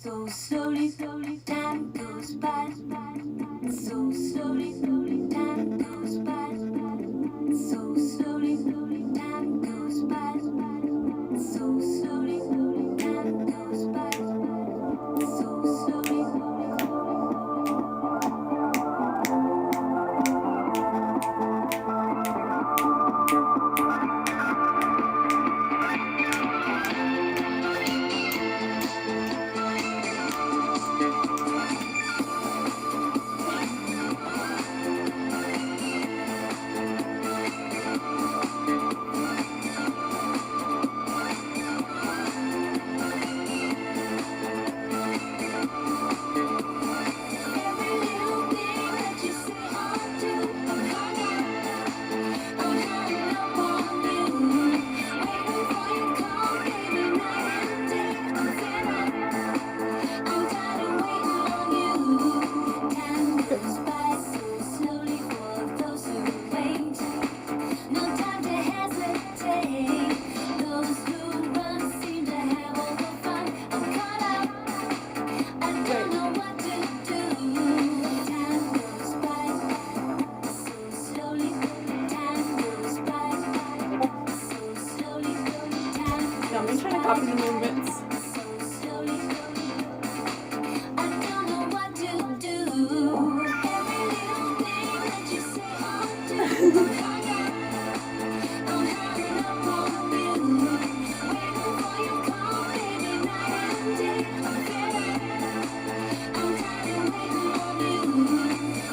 So slowly, slowly, time goes by. So slowly, slowly, time goes by. So slowly, slowly, time goes by. So slowly, slowly, time goes by. So slowly, every little thing that you say or do, I'm hanging up on you. Waiting for your call, baby, night and day. I'm tired of waiting on you. Time goes by so slowly for those who wait. No time to hesitate. Those who run seem to have all the fun. I'm caught up. I don't know what to do. Time goes by so slowly. Time goes by so slowly. Time No, I'm trying to copy the movements. so slowly. I don't know what to do. Every little thing that you say or do, I'm hanging up on you. Waiting for your call, baby, night and day. I'm tired of waiting on you.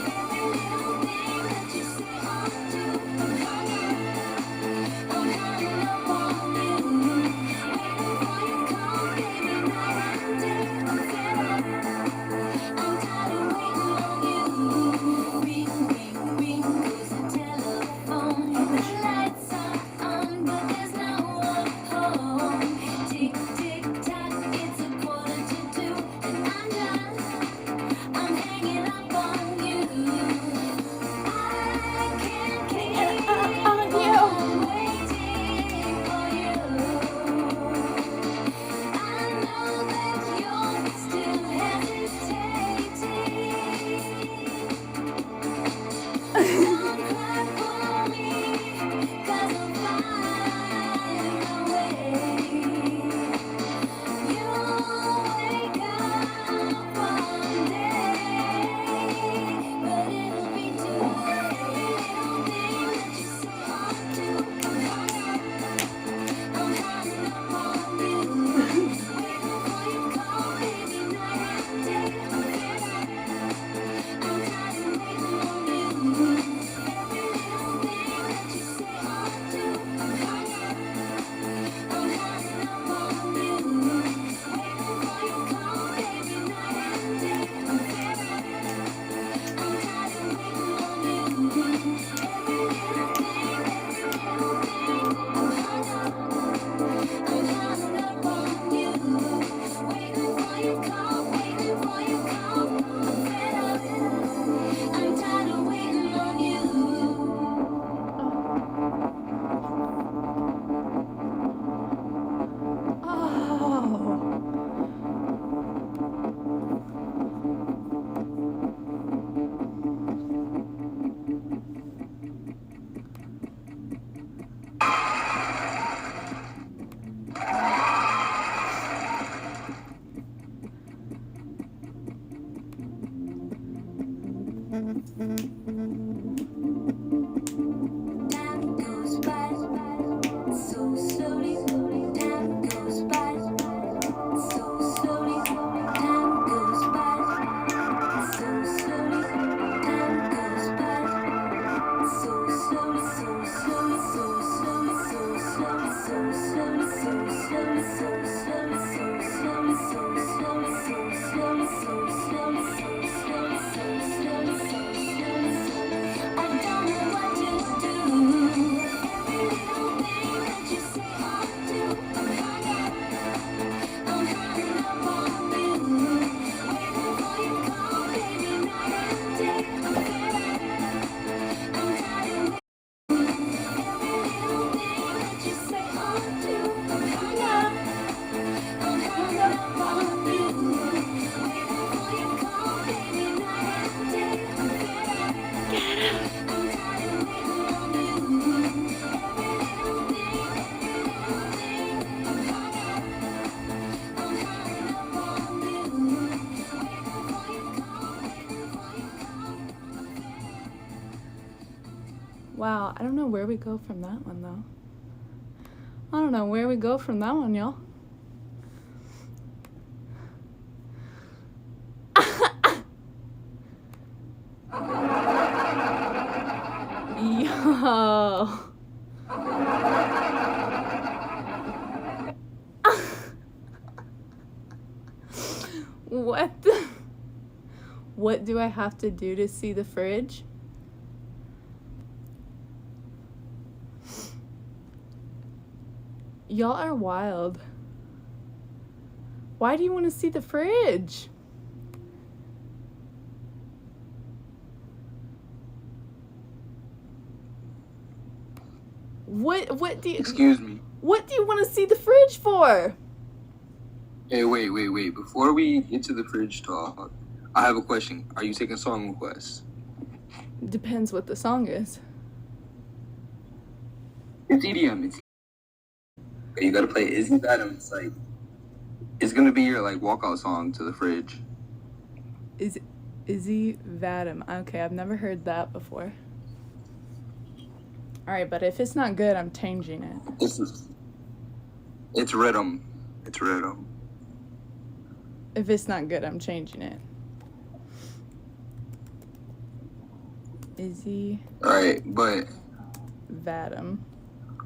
Every little thing that you say or do, I'm hanging up on you. Waiting for your call, Wow, I don't know where we go from that one, though. I don't know where we go from that one, y'all. Yo. What the? What do I have to do to see the fridge? Y'all are wild. Why do you want to see the fridge? What do you... Excuse me. What do you want to see the fridge for? Hey, wait. Before we get to the fridge talk, I have a question. Are you taking song requests? Depends what the song is. It's EDM. You gotta play Izzy Adam. It's like, it's gonna be your like walkout song to the fridge. Izzy Vadim. Okay, I've never heard that before. Alright, but if it's not good, I'm changing it. It's rhythm. It's rhythm. If it's not good, I'm changing it. Izzy Alright, but Vadim.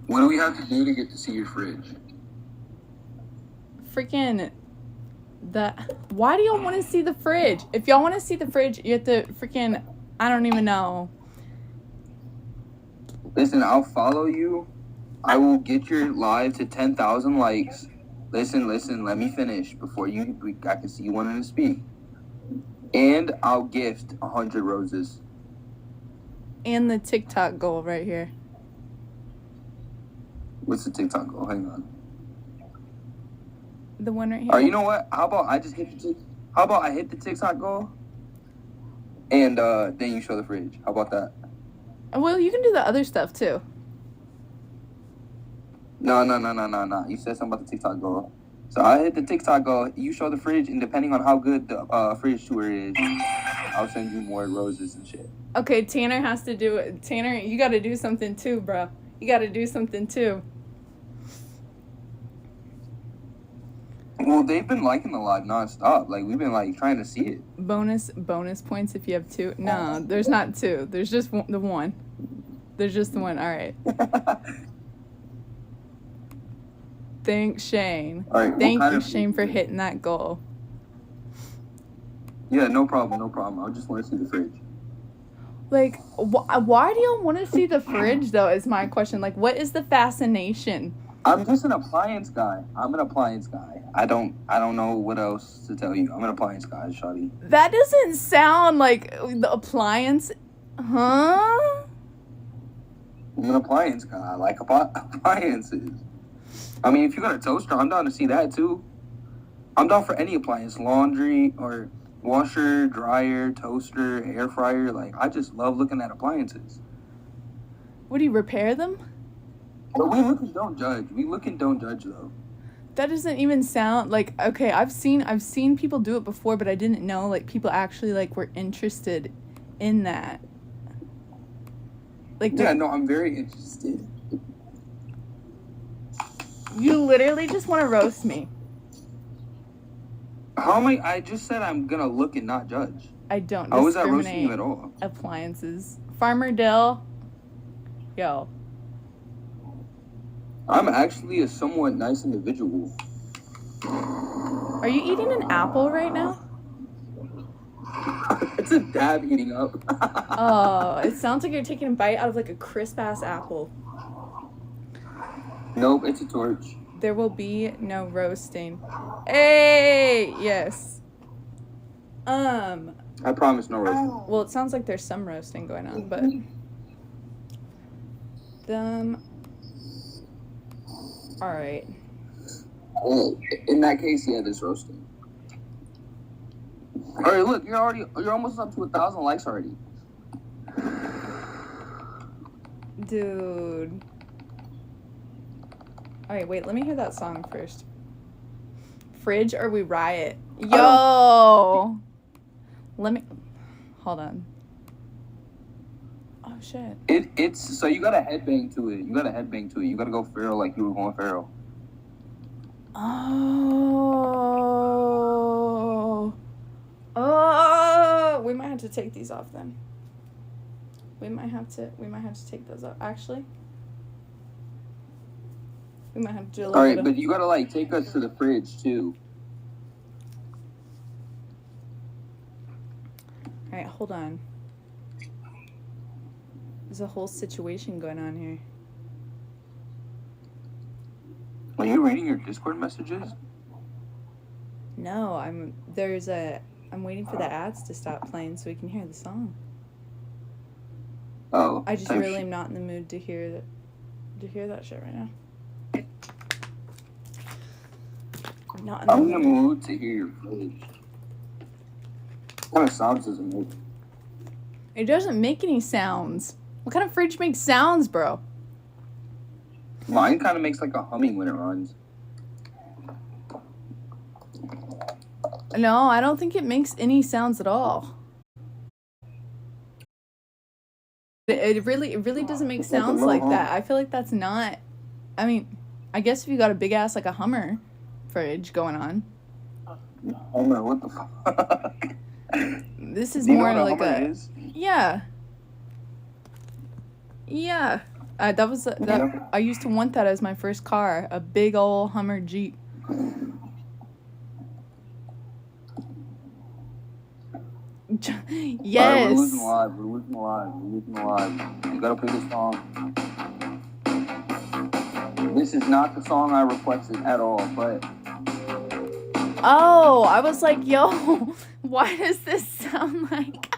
what do we have to do to get to see your fridge? Freaking that. Why do y'all want to see the fridge? If y'all want to see the fridge, you have to freaking, I don't even know. Listen, I'll follow you. I will get your live to 10,000 likes. Listen, let me finish before I can see you wanting to speak. And I'll gift 100 roses. And the TikTok goal right here. What's the TikTok goal? Hang on. The one right here. All right, you know what? How about I hit the TikTok goal, and then you show the fridge. How about that? Well, you can do the other stuff too. No. You said something about the TikTok goal. So I hit the TikTok goal. You show the fridge, and depending on how good the Fridgetour is, I'll send you more roses and shit. Okay, Tanner has to do it. Tanner, you got to do something too, bro. You got to do something too. Well, they've been liking the live nonstop. Like, we've been like trying to see it. Bonus points if you have two. No, there's not two. There's just the one. There's just the one. All right. Thanks, Shane. All right. Thank you, Shane, for hitting that goal. Yeah, no problem. I just want to see the fridge. Like, why do y'all want to see the fridge, though, is my question. Like, what is the fascination? I'm just an appliance guy. I don't know what else to tell you. I'm an appliance guy, shawty. That doesn't sound like the appliance. Huh? I'm an appliance guy. I like appliances. I mean, if you got a toaster, I'm down to see that too. I'm down for any appliance. Laundry or washer, dryer, toaster, air fryer. Like, I just love looking at appliances. Would you repair them? But we look and don't judge. Though. That doesn't even sound like, okay, I've seen people do it before, but I didn't know like people actually like were interested in that. Like, yeah, no, I'm very interested. You literally just want to roast me. How am I just said I'm gonna look and not judge. I don't How was that roasting discriminate you at all? appliances. Farmer Dill. Yo. I'm actually a somewhat nice individual. Are you eating an apple right now? It's a dab heating up. Oh, it sounds like you're taking a bite out of like a crisp ass apple. Nope, it's a torch. There will be no roasting. Hey, yes. I promise no roasting. Well, it sounds like there's some roasting going on, but all right. Well, in that case, yeah, there's roasting. All right, look, you're almost up to 1,000 likes already. Dude. All right, wait, let me hear that song first. Fridge or We Riot. Yo! Let me... Hold on. Oh, shit. It's so you gotta headbang to it. You gotta headbang to it. You gotta go feral like you were going feral. Oh, we might have to take these off then. We might have to take those off. Actually, we might have to do a little All right, bit but you gotta like take us to the fridge too. All right, hold on. There's a whole situation going on here. Are you reading your Discord messages? No, I'm waiting for the ads to stop playing so we can hear the song. Oh, I just type really shit. am not in the mood to hear that shit right now. I'm not in the I'm in the mood. mood to hear your fridge. What kind of sounds does it make? It doesn't make any sounds. What kind of fridge makes sounds, bro? Mine kind of makes like a humming when it runs. No, I don't think it makes any sounds at all. It really doesn't make It's like a sounds little like hum. that. I feel like that's not. I mean, I guess if you got a big ass like a Hummer fridge going on, Hummer, what the fuck? this is Do you know more what like Hummer a is? yeah. That was that. I used to want that as my first car, a big old Hummer Jeep. Yes. Alright, we're losing live. You gotta play this song. This is not the song I requested at all, but Oh, I was like, yo, why does this sound like...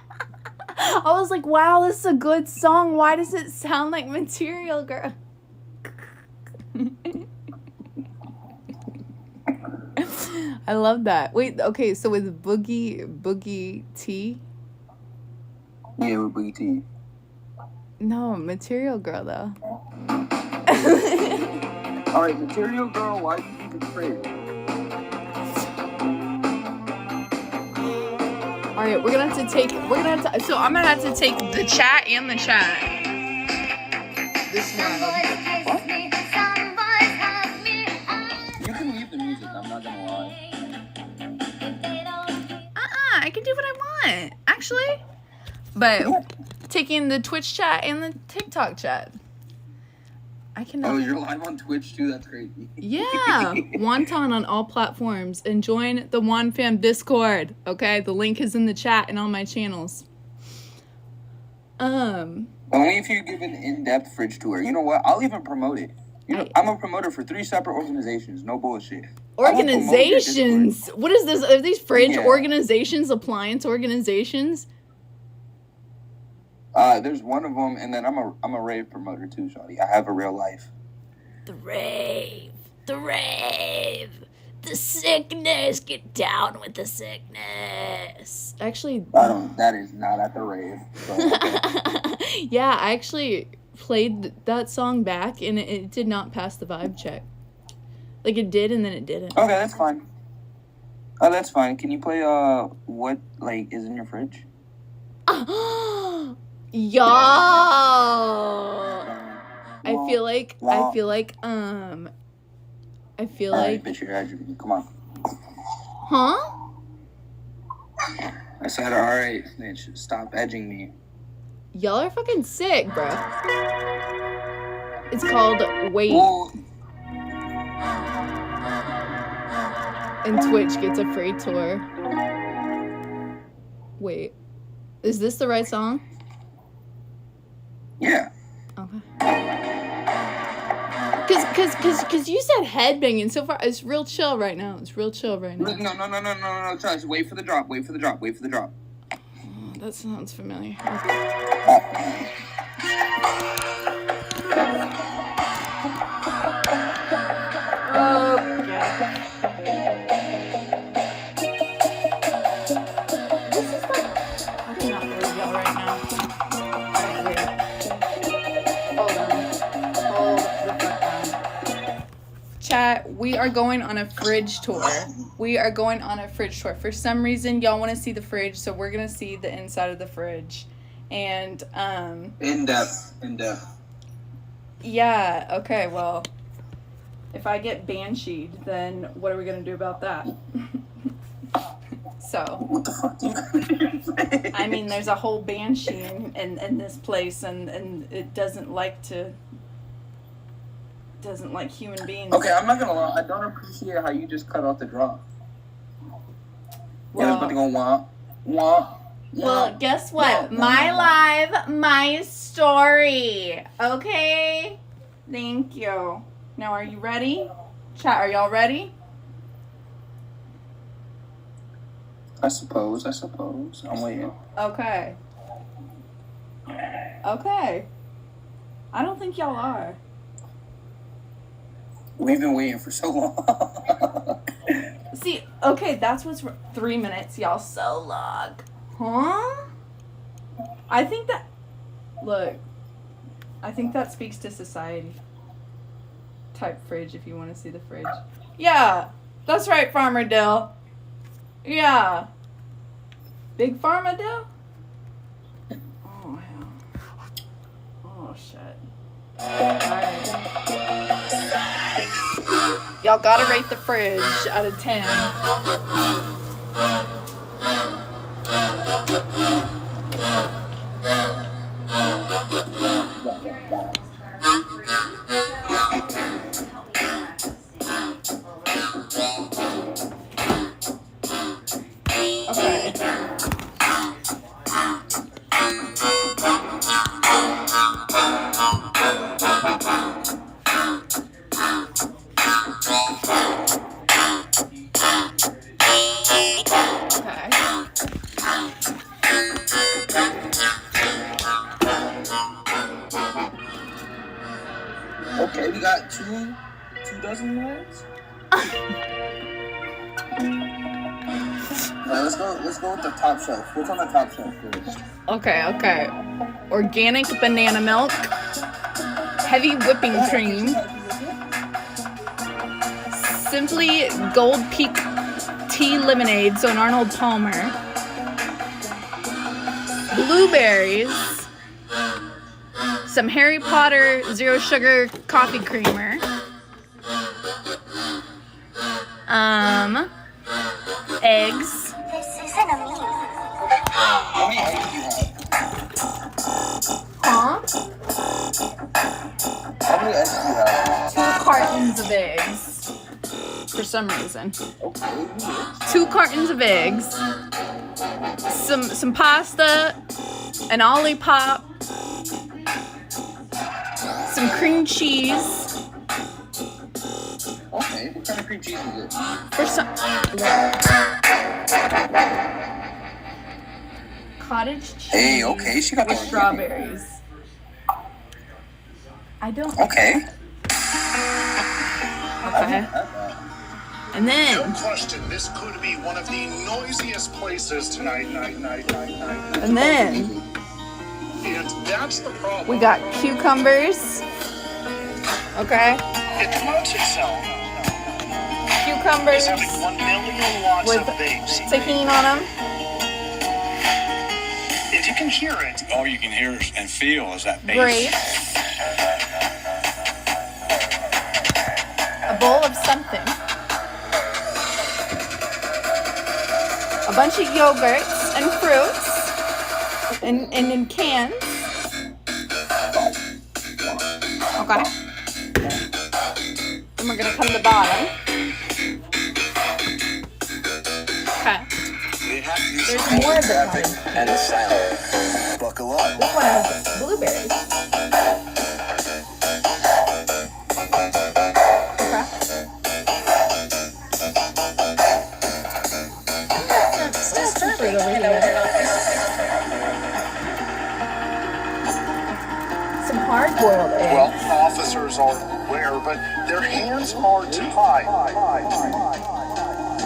I was like, wow, this is a good song. Why does it sound like Material Girl? I love that. Wait, okay, so with Boogie T? yeah, with Boogie T. No, Material Girl, though. Alright, Material Girl, why do you think it's great? All right, so I'm gonna have to take the chat and the chat. This Some one. boys kiss me, some boys hug me. You can leave the music, I'm not gonna lie. If they don't I can do what I want, actually. But taking the Twitch chat and the TikTok chat. I cannot. Oh, you're live on Twitch too? That's crazy. Yeah, Wonton on all platforms, and join the WonFam Discord. Okay, the link is in the chat and on my channels. Only if you give an in-depth fridge tour. You know what? I'll even promote it. You know, I'm a promoter for 3 separate organizations. No bullshit. Organizations. What is this? Are these fridge Yeah. organizations? Appliance organizations? There's one of them, and then I'm a rave promoter too, shawty. I have a real life. The rave, the sickness. Get down with the sickness. Actually, That is not at the rave. So, okay. yeah, I actually played that song back, and it did not pass the vibe check. Like it did, and then it didn't. Okay, that's fine. Oh, that's fine. Can you play what like is in your fridge? Y'all. I feel like Alright, bitch, you're edging. Come on. huh? I said, alright, bitch, stop edging me. Y'all are fucking sick, bro. It's called Wait, Well, and Twitch gets a free tour. Wait, is this the right song? yeah. Okay. Cause you said headbanging. So far, it's real chill right now. No, Charles, wait for the drop. Oh, that sounds familiar. Oh, yeah. This is like... I cannot believe y'all right now. Alright, wait. Hold on. Hold the fuck on. Chat, we are going on a fridge tour. For some reason, y'all want to see the fridge, so we're going to see the inside of the fridge. And In depth. yeah, okay, well, if I get bansheed, then what are we gonna do about that? So, What the fuck do you got in your face? I mean, there's a whole banshee in this place, and it doesn't like human beings. Okay, I'm not gonna lie. I don't appreciate how you just cut off the drop. Yeah, I was about to go wah. Well, guess what? My live, my story. Okay? Thank you. Now, are you ready? Chat, are y'all ready? I suppose. I'm waiting. Okay. Okay. I don't think y'all are. We've been waiting for so long. See, okay, that's what's 3 minutes, y'all. So long. Huh? I think that speaks to society. Type fridge if you want to see the fridge. Yeah, that's right, Farmer Dill. Yeah. Big Pharma Dill? Oh, hell. Oh, shit. Alright. Y'all gotta rate the fridge out of 10. Okay. Okay, we got two dozen minutes. Let's go with the top shelf. What's on the top shelf first? Okay. Organic banana milk, heavy whipping cream, Simply Gold Peak Tea Lemonade, so an Arnold Palmer, blueberries, some Harry Potter Zero Sugar Coffee Creamer, eggs. How many eggs do you have? Huh? How many eggs do you have? 2 cartons of eggs. For some reason. Okay. 2 cartons of eggs. Some pasta, an Olipop, some cream cheese. Okay. What kind of cream cheese is it? For some cottage cheese. Hey, okay, she got with the strawberries. I don't. Okay. Okay. And No then, question, this could be one of the noisiest places tonight. and then And that's the problem. we got cucumbers. Okay, It promotes itself. cucumbers It's having 1 million watts with of bass. tahini on them. If you can hear it, All you can hear and feel is that bass. Grapes. A bowl of something. A bunch of yogurts and fruits. And in cans. Okay. And we're gonna come to the bottom. Okay. There's more of the kind. And sound. Buckle up. This one has blueberries. Okay. That's some fruit over here. Some hard-boiled eggs. well, officers are aware, but their hands are tied.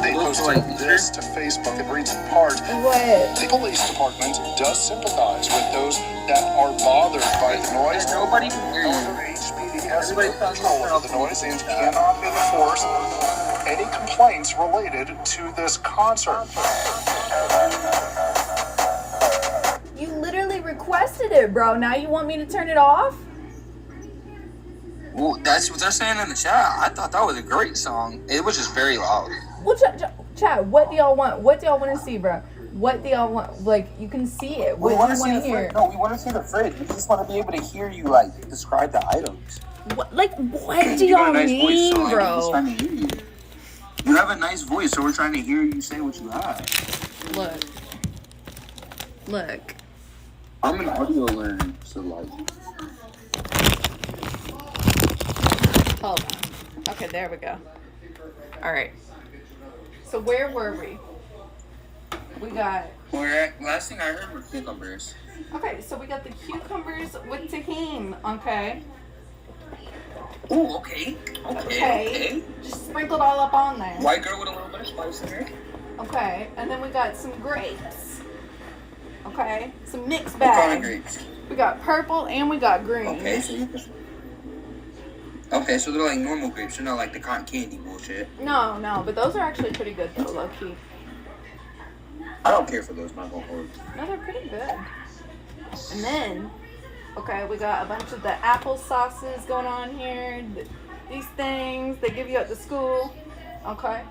They posted this to Facebook. It reads in part, What? the police department does sympathize with those that are bothered by the noise. Nobody can hear you. HPD has no control over the noise and cannot enforce any complaints related to this concert. You literally requested it, bro. Now you want me to turn it off? Well, that's what they're saying in the chat. I thought that was a great song. It was just very loud. Well, chat, what do y'all want? What do y'all want to see, bro? What do y'all want? Like, you can see it. What do you want to hear? No, we want to see the fridge. We just want to be able to hear you, like, describe the items. What do y'all mean, so bro? We're trying to hear you. You have a nice voice, so we're trying to hear you say what you have. Look. I'm an audio learner, so, like... Hold on. Okay, there we go. All right. So where were we? We got... Last thing I heard were cucumbers. Okay, so we got the cucumbers with tahini, okay? Ooh, okay. Just sprinkled all up on there. White girl with a little bit of spice in her. Okay, and then we got some grapes. Okay, some mixed What kind bag. of grapes? We got purple and we got green. Okay, so they're like normal grapes. They're not like the cotton candy bullshit. No, but those are actually pretty good though, low key. I don't care for those, not gonna hold. No, they're pretty good. And then, okay, we got a bunch of the apple sauces going on here. These things they give you at the school. Okay.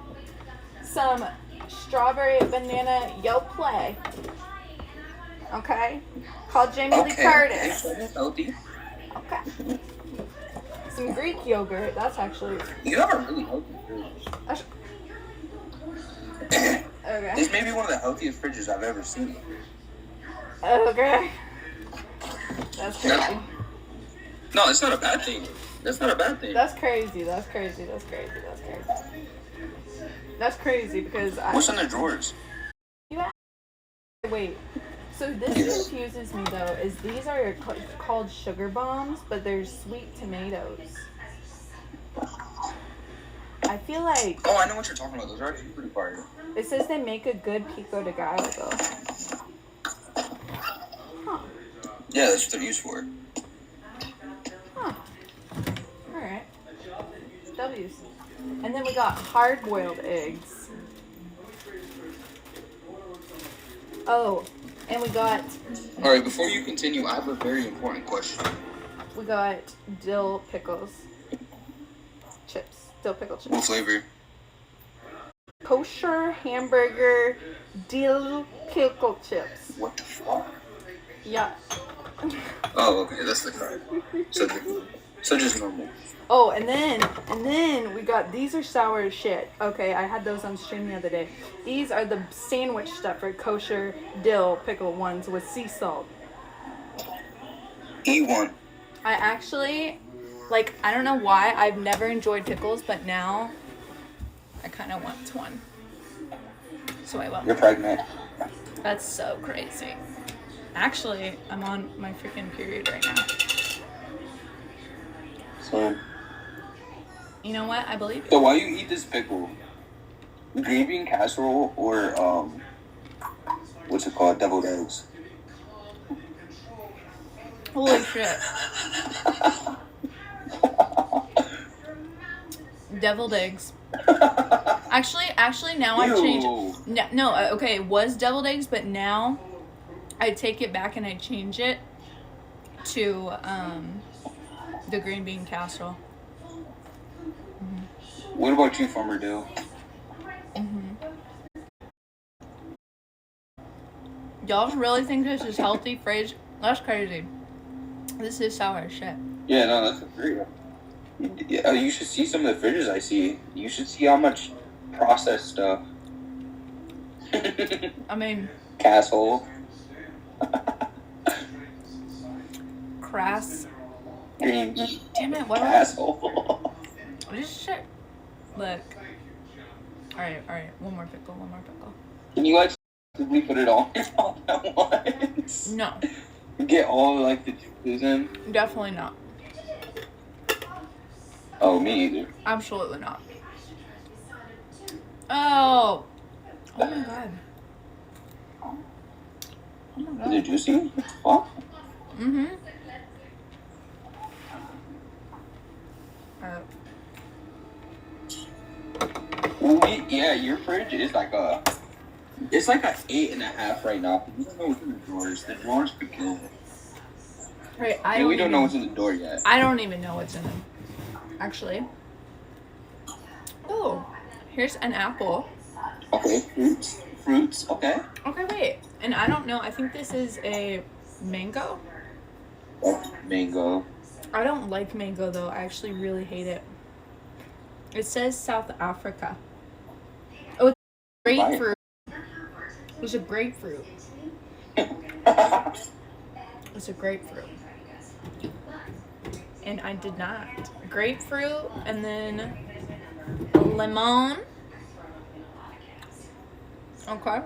Some strawberry banana yo play. Okay. Called Jamie Lee Curtis. That's healthy. Okay. Some Greek yogurt. That's actually. You have a really healthy fridge. Okay. This may be one of the healthiest fridges I've ever seen. Okay. That's crazy. No, it's not a bad thing. That's not a bad thing. That's crazy because What's in the drawers? Wait. So this confuses me though. Is these are called sugar bombs, but they're sweet tomatoes. I feel like. Oh, I know what you're talking about. Those are actually pretty fire. It says they make a good pico de gallo though. Huh. Yeah, that's what they're used for. Huh. Alright. W's. And then we got hard-boiled eggs. Oh, and we got... Alright, before you continue, I have a very important question. We got dill pickles. Chips. Dill pickle chips. What flavor? Kosher hamburger dill pickle chips. What the fuck? Yeah. Oh, okay, that's the card. So just normal. Oh, and then we got, these are sour as shit. Okay, I had those on stream the other day. These are the sandwich stuffer kosher dill pickle ones with sea salt. E1. I actually, like, I don't know why, I've never enjoyed pickles, but now I kind of want one. So I will. You're pregnant. That's so crazy. Actually, I'm on my freaking period right now. So You know what? I believe you. So why you eat this pickle? Green bean casserole or what's it called? Deviled eggs. Holy shit. Deviled eggs. Actually, now I've changed. No, okay, it was deviled eggs, but now I take it back and I change it to the green bean casserole. What about you, Farmer Dill? Y'all really think this is healthy, Fridge? That's crazy. This is sour as shit. Yeah, no, that's great. Yeah, you should see some of the fridges I see. You should see how much processed stuff. I mean, Casshole. crass. Green Damn it, what asshole. this shit? Look. Alright, one more pickle. Can you like put it all at once? No, Get all like the juices in? definitely not. Oh, me either. Absolutely not. Oh my god. Oh my Is it god. juicy? What? Yeah, your fridge is like a... It's like a 8.5 right now. You don't know what's in the drawers. The drawers are good. Right, We don't know what's in the door yet. I don't even know what's in them. Actually. Oh, here's an apple. Okay, fruits. Okay. Okay, wait. And I don't know. I think this is a mango. Oh, mango. I don't like mango though. I actually really hate it. It says South Africa. Oh, it's grapefruit. It's a grapefruit. It's a grapefruit. And I did not. Grapefruit and then lemon. Okay.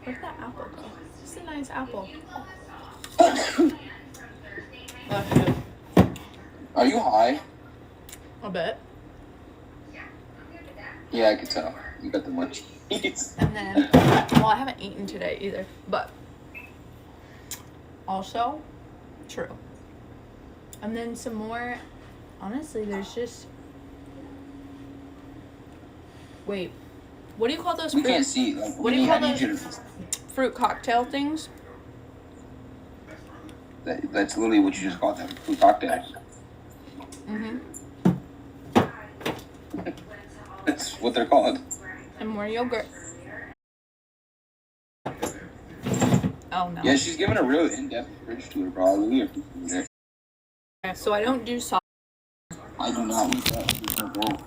Where'd that apple go? It's a nice apple. Are you high? A bit. Yeah, I could tell. You got the munchies. And then, well, I haven't eaten today either, but also true. And then some more. Honestly, there's just. Wait, what do you call those We fruit? can't see. Like, What do you call I need those? you to. Fruit cocktail things? That's literally what you just called them. Fruit cocktails. Mm-hmm. That's what they're called. And more yogurt. Oh no. Yeah, she's giving a real in-depth fridge tour, bro. I really appreciate it. Okay, so I don't do sauce. I do not want that. It's my goal.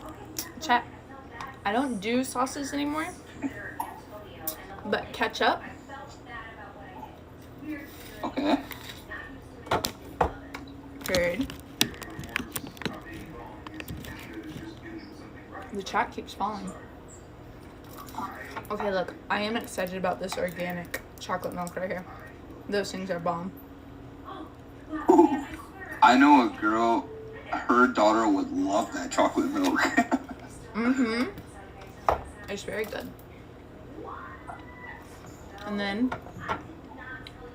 Chat. I don't do sauces anymore. But ketchup. Okay. Good. The chat keeps falling. Okay, look. I am excited about this organic chocolate milk right here. Those things are bomb. Ooh, I know a girl, her daughter would love that chocolate milk. Mm-hmm. It's very good. And then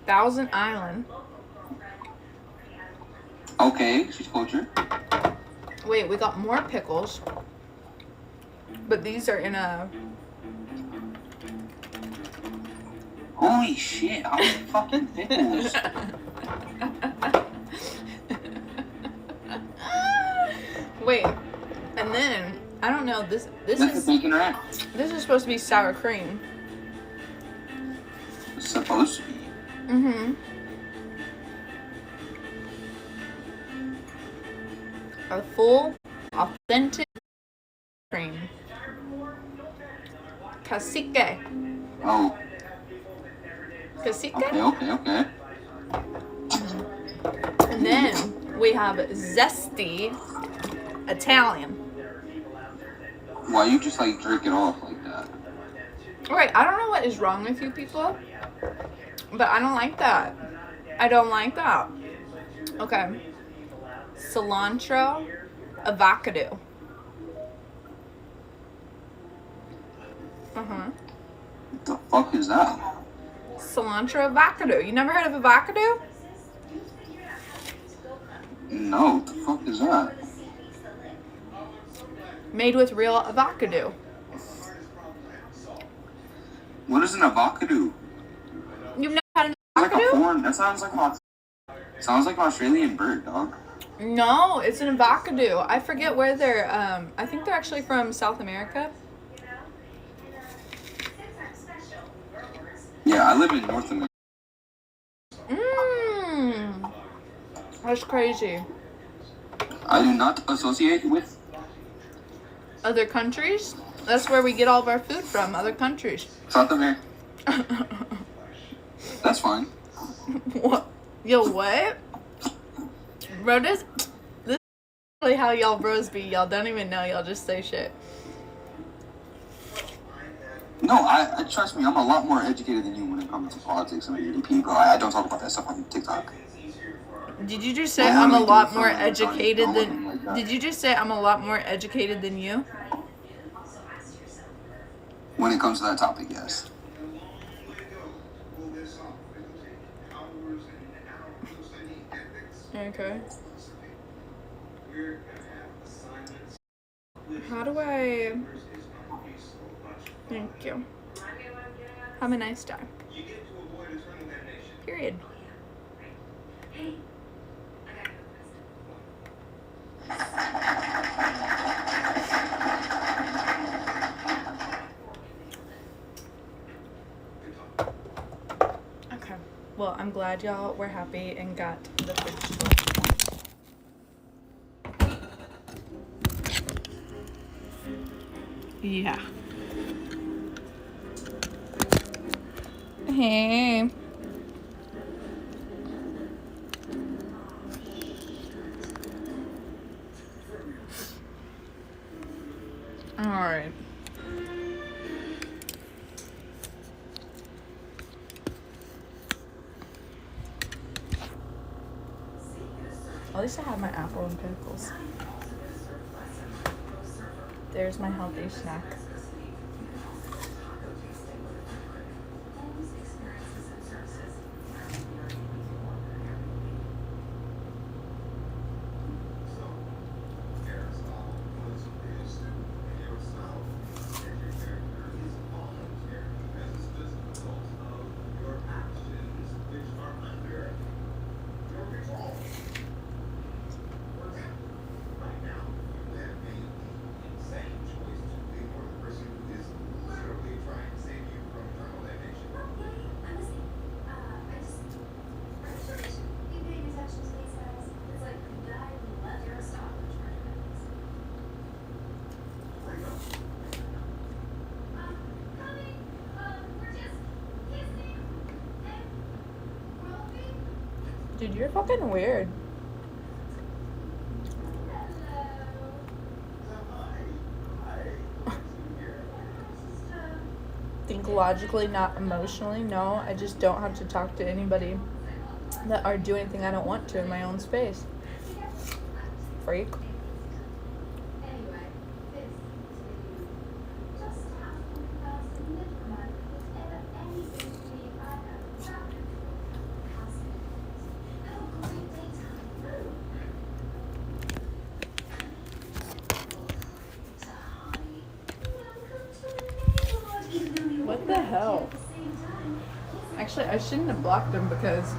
Thousand Island. Okay, she's cultured. Wait, we got more pickles. But these are in a... Holy shit, how many fucking pickles? Wait. And then, I don't know, this That's the is... bacon wrap. This is supposed to be sour cream. It's supposed to be. Mm-hmm. A full, authentic cream. Cacique. Oh, Cacique. okay. And then we have zesty Italian. Why you just like jerk it off like that? Alright, I don't know what is wrong with you people, but I don't like that. I don't like that. Okay. Cilantro, avocado. Uh-huh. What the fuck is that? Cilantro avocado. You never heard of avocado? No, what the fuck is that? Made with real avocado. What is an avocado? You've never had an Like a avocado? foreign. That sounds like an Australian bird, dog. No, it's an avocado. I forget where they're, I think they're actually from South America. Yeah, I live in North America. Mmm. That's crazy. I do not associate with. Other countries? That's where we get all of our food from, other countries. South America. That's fine. What? Yo, what? Bro, this is really how y'all bros be. Y'all don't even know. Y'all just say shit. No, I trust me. I'm a lot more educated than you when it comes to politics and ADP, bro. I don't talk about that stuff on TikTok. Did you just say I I'm a only do lot it more for, like, educated something than... like that. Did you just say I'm a lot more educated than you? When it comes to that topic, yes. Okay. How do I... Thank you. Have a nice day. Period. Okay. Well, I'm glad y'all were happy and got the fridge tour. Yeah. Hey. All right. At least I have my apple and pickles. There's my healthy snack. Dude, you're fucking weird. Think logically, not emotionally. No, I just don't have to talk to anybody that or do anything I don't want to in my own space. Freak. What the hell? Actually, I shouldn't have blocked him because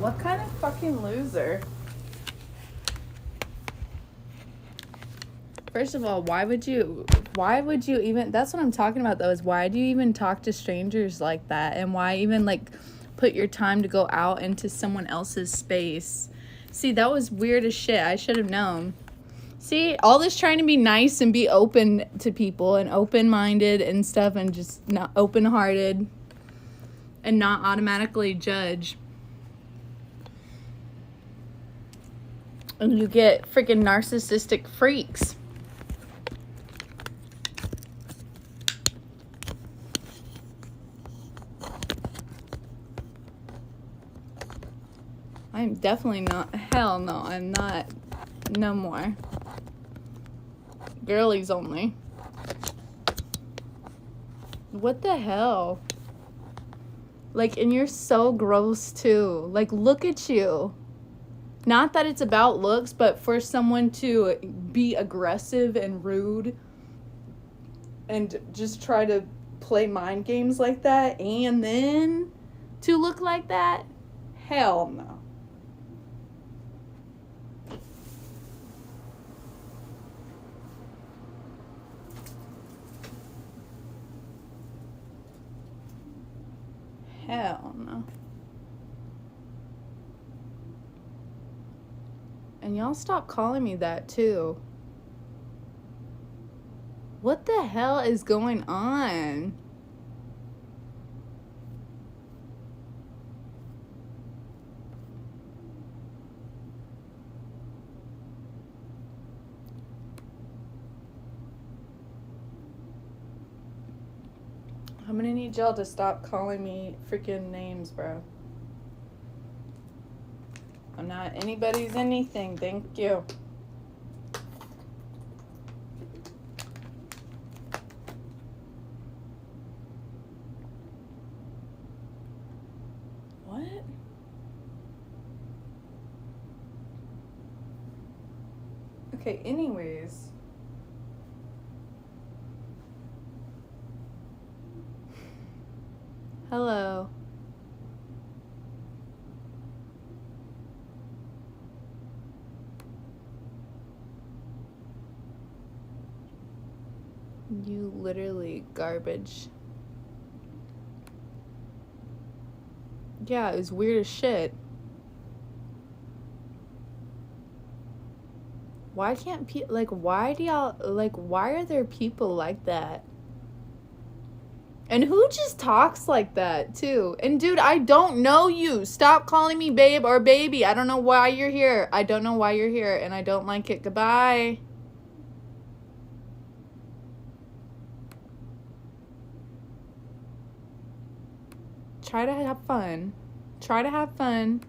what kind of fucking loser? First of all, why would you even, that's what I'm talking about though, is why do you even talk to strangers like that? And why even like put your time to go out into someone else's space? See, that was weird as shit. I should have known. See, all this trying to be nice and be open to people and open-minded and stuff and just not open-hearted and not automatically judge. And you get freaking narcissistic freaks. I'm definitely not. Hell no, I'm not. No more. Girlies only. What the hell? Like, and you're so gross too. Like, look at you. Not that it's about looks, but for someone to be aggressive and rude and just try to play mind games like that and then to look like that? Hell no. Hell no. And y'all stop calling me that too. What the hell is going on? I'm gonna need y'all to stop calling me freaking names, bro. I'm not anybody's anything, thank you. What? Okay, anyways. Hello. You literally garbage. Yeah, it was weird as shit. Why can't people, like, why do y'all, like, why are there people like that? And who just talks like that, too? And, dude, I don't know you. Stop calling me babe or baby. I don't know why you're here. I don't know why you're here, and I don't like it. Goodbye. Try to have fun. Try to have fun.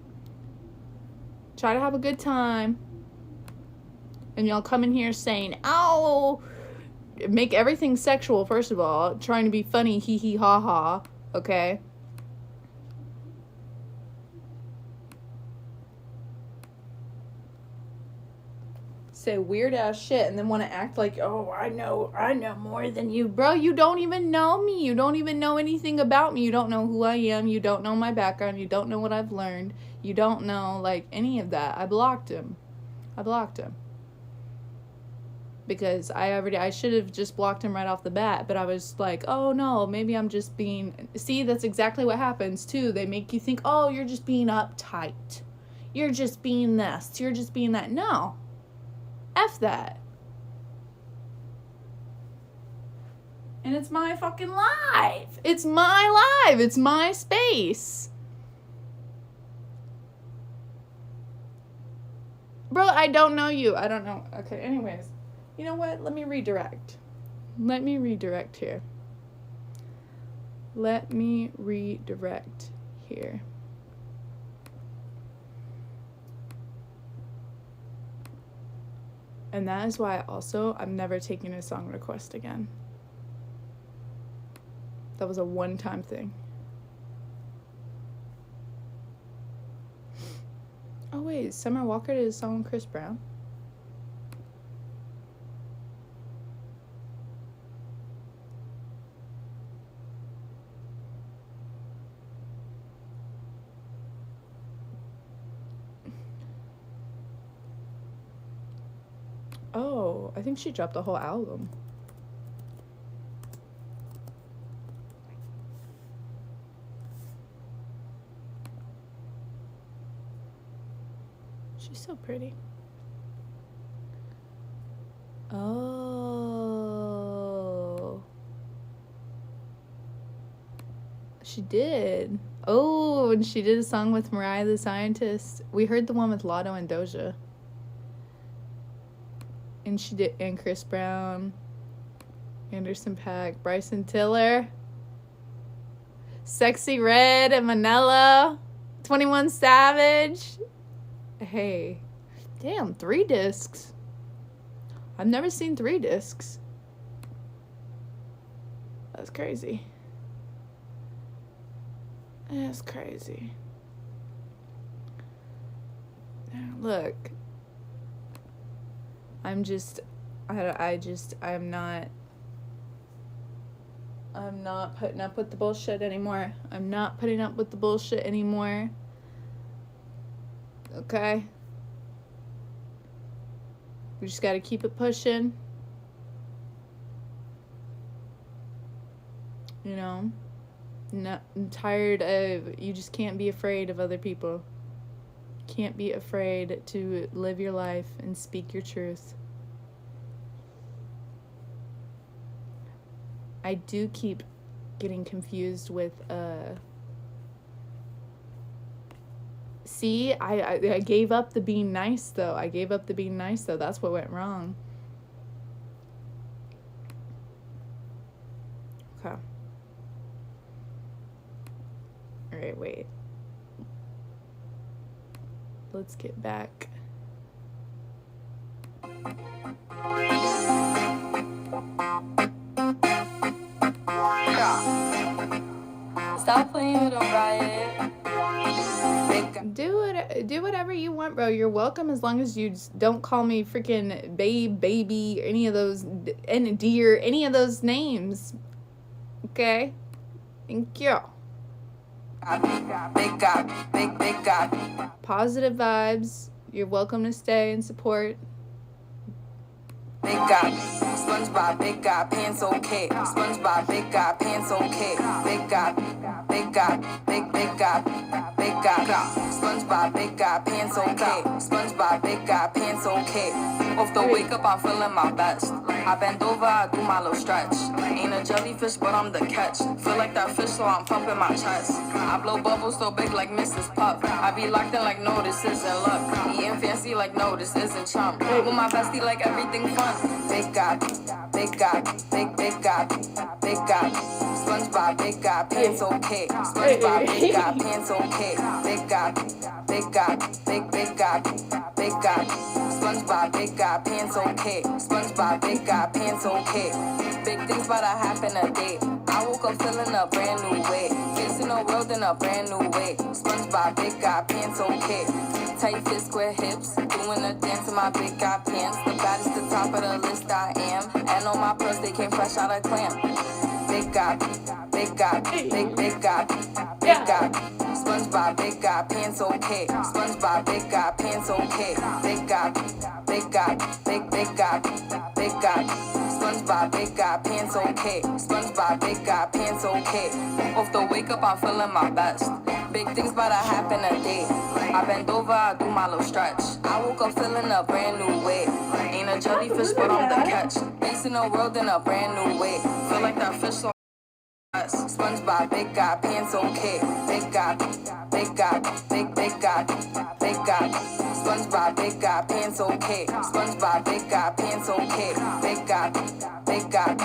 Try to have a good time. And y'all come in here saying, "Ow!" Make everything sexual, first of all. Trying to be funny, hee hee ha ha. Okay? Say weird ass shit and then want to act like, "Oh, I know more than you." Bro, you don't even know me. You don't even know anything about me. You don't know who I am. You don't know my background. You don't know what I've learned. You don't know, like, any of that. I blocked him. Because I should have just blocked him right off the bat, but I was like, oh no, maybe I'm just being, see, that's exactly what happens too. They make you think, oh, you're just being uptight. You're just being this. You're just being that. No. F that. And it's my fucking life. It's my life. It's my space. Bro, I don't know you. I don't know. Okay, anyways. You know what? Let me redirect. Let me redirect here. And that is why also I'm never taking a song request again. That was a one-time thing. Oh wait, Summer Walker did a song with Chris Brown. Oh, I think she dropped the whole album. She's so pretty. Oh. She did. Oh, and she did a song with Mariah the Scientist. We heard the one with Lotto and Doja. And she did, and Chris Brown, Anderson .Paak, Bryson Tiller, Sexy Red and Manila, 21 Savage. Hey, damn, 3 discs. I've never seen 3 discs. That's crazy. That's crazy. Look. I'm not putting up with the bullshit anymore. I'm not putting up with the bullshit anymore. Okay? We just gotta keep it pushing. You know? I'm tired of, you just can't be afraid of other people. Can't be afraid to live your life and speak your truth. I do keep getting confused with see, I gave up the being nice though. That's what went wrong. Okay. Alright, wait. Let's get back. Stop playing with a riot. Do whatever you want, bro. You're welcome as long as you just don't call me freaking babe, baby, any of those, and dear, any of those names. Okay? Thank you. Big God. Positive vibes. You're welcome to stay and support. Big God, SpongeBob, big God, pants okay. SpongeBob, big God, pants okay. Big God, big God, big God, big God. SpongeBob, big God, pants okay. SpongeBob, big God, pants okay. Off the wake up, I'm feeling my best. I bend over, I do my little stretch. Ain't a jellyfish, but I'm the catch. Feel like that fish, so I'm pumping my chest. I blow bubbles so big like Mrs. Puff. I be locked in like no, this isn't luck. Eating fancy like no, this isn't chump. With my bestie like everything fun. Big God, big God, big God, big God. SpongeBob, big God, pants okay. SpongeBob, big God, pants okay. Big God, big God, big God, big God. SpongeBob, big God, pants okay. SpongeBob, big God, pants okay. Big things about to happen a day. I woke up feeling a brand new way. Facing the world in a brand new way. SpongeBob, big God, pants okay. Tight fit, square hips. Doing a dance in my big God pants. The baddest, the top of the list I am. And on my purse, they came fresh out of clam. Big God, big God, big God, big God. SpongeBob, big God, pants okay. SpongeBob, big God, pants okay. Big God, big God, big God, big God. SpongeBob, big God, pants okay. SpongeBob, big God, pants okay. Off the wake up, I'm feeling my best. Big things about to happen a day. I bend over, I do my little stretch. I woke up feeling a brand new way. Ain't a jellyfish, but I'm the catch. Facing the world in a brand new way. Feel like that fish so SpongeBob, big God, pants okay. Big God, big God, big God, big God. SpongeBob, big God, pants okay. SpongeBob, big God, pants okay. Big God, big God,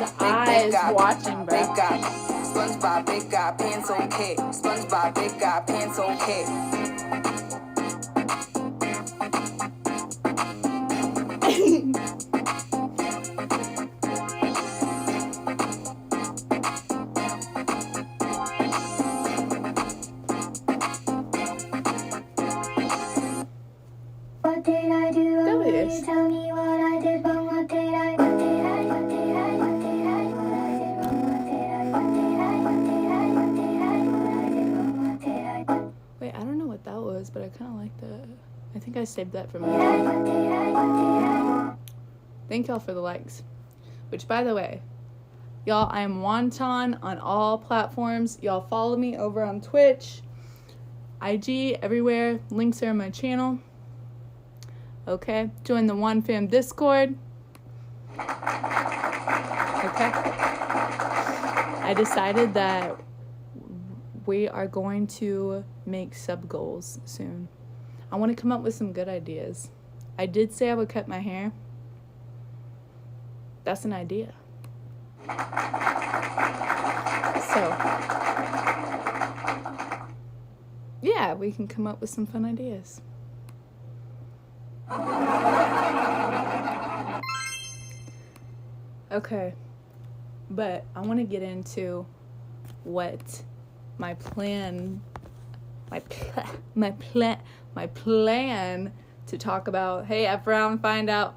big God, watching, bro. big God. SpongeBob, big God, pants okay. SpongeBob, big God, pants okay. What did I do? There Will it you is. tell me what I did wrong? What did I do? What did I do? What did I do? What did I do? What did I do? What did I do? What did I do? What did I do? What did I do? Wait, I don't know what that was, but I kind of like that. I think I saved that from What did I do? Thank y'all for the likes. Which, by the way, y'all, I am Wonton on all platforms. Y'all follow me over on Twitch, IG, everywhere. Links are in my channel. Okay, join the One Fam Discord. Okay. I decided that we are going to make sub goals soon. I want to come up with some good ideas. I did say I would cut my hair. That's an idea. So, yeah, we can come up with some fun ideas. Okay, but I want to get into what my plan to talk about. Hey, Ephraim, find out.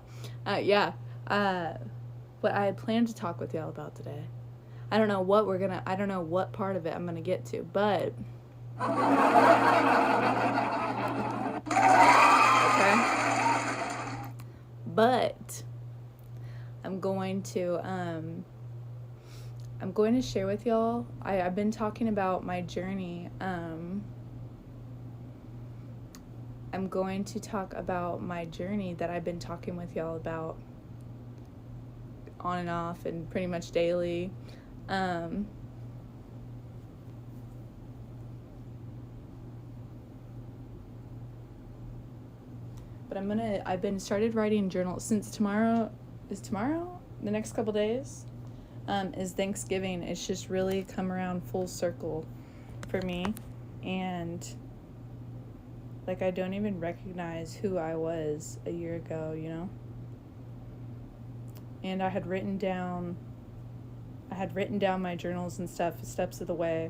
What I had planned to talk with y'all about today. I don't know what part of it I'm gonna get to, but okay. But I'm going to share with y'all. I've been talking about my journey. I'm going to talk about my journey that I've been talking with y'all about on and off and pretty much daily. But I've been started writing journals since tomorrow, the next couple days, is Thanksgiving. It's just really come around full circle for me. And like, I don't even recognize who I was a year ago, you know? And I had written down my journals and stuff, steps of the way.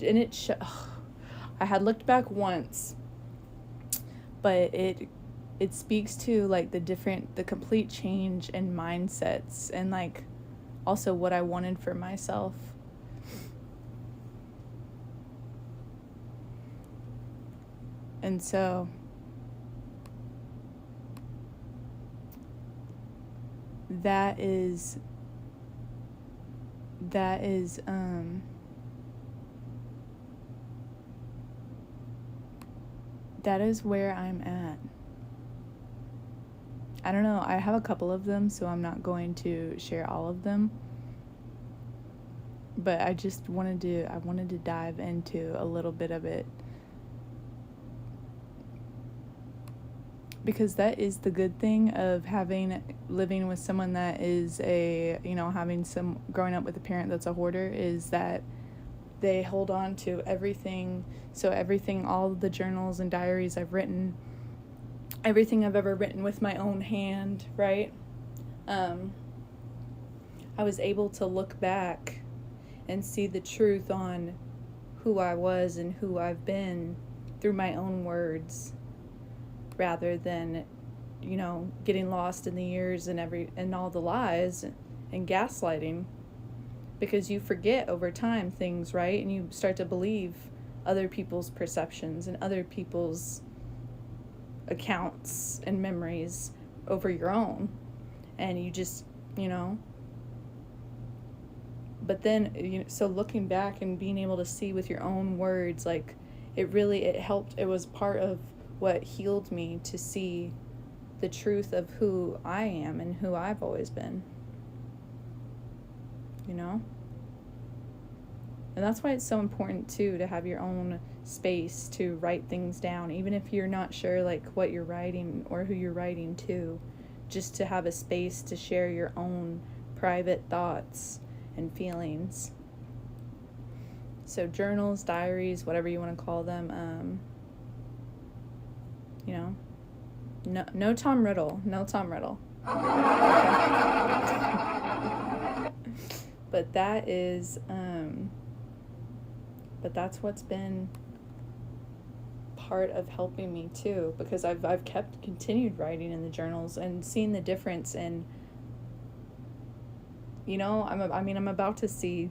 And I had looked back once, but it speaks to like the complete change in mindsets and like also what I wanted for myself. And so that is where I'm at. I don't know, I have a couple of them, so I'm not going to share all of them. But I wanted to dive into a little bit of it. Because that is the good thing of living with someone that is growing up with a parent that's a hoarder, is that they hold on to everything. So everything, all the journals and diaries I've written, everything I've ever written with my own hand, right? I was able to look back and see the truth on who I was and who I've been through my own words, rather than, getting lost in the years and all the lies and gaslighting, because you forget over time things, right? And you start to believe other people's perceptions and other people's accounts and memories over your own, and you just, but then, so looking back and being able to see with your own words, like, it helped. It was part of what healed me to see the truth of who I am and who I've always been, And that's why it's so important too to have your own space to write things down, even if you're not sure like what you're writing or who you're writing to, just to have a space to share your own private thoughts and feelings. So journals, diaries, whatever you want to call them, no Tom Riddle. But that is, but that's what's been part of helping me too, because I've continued writing in the journals and seen the difference in, I'm about to see,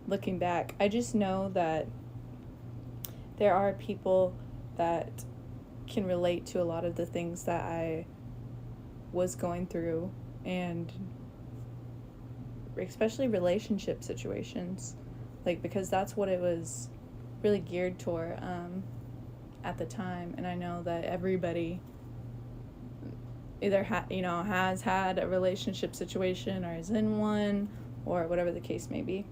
looking back, I just know that there are people that can relate to a lot of the things that I was going through, and especially relationship situations, like, because that's what it was really geared toward at the time. And I know that everybody either has had a relationship situation or is in one, or whatever the case may be.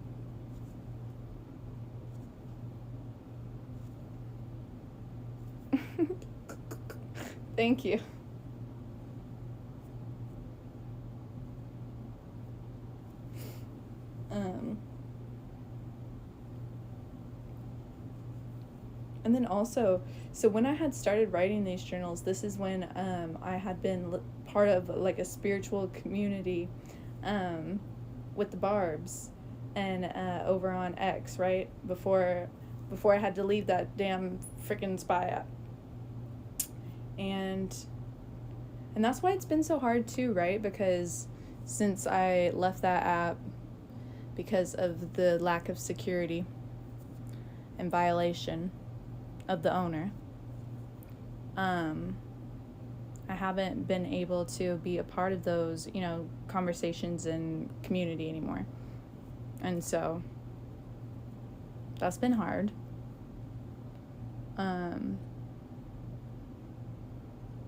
Thank you. And then also, so when I had started writing these journals, this is when I had been part of like a spiritual community with the Barbs and over on X, right? Before I had to leave that damn freaking spy app. And that's why it's been so hard too, right? Because since I left that app because of the lack of security and violation of the owner, I haven't been able to be a part of those, conversations and community anymore. And so that's been hard.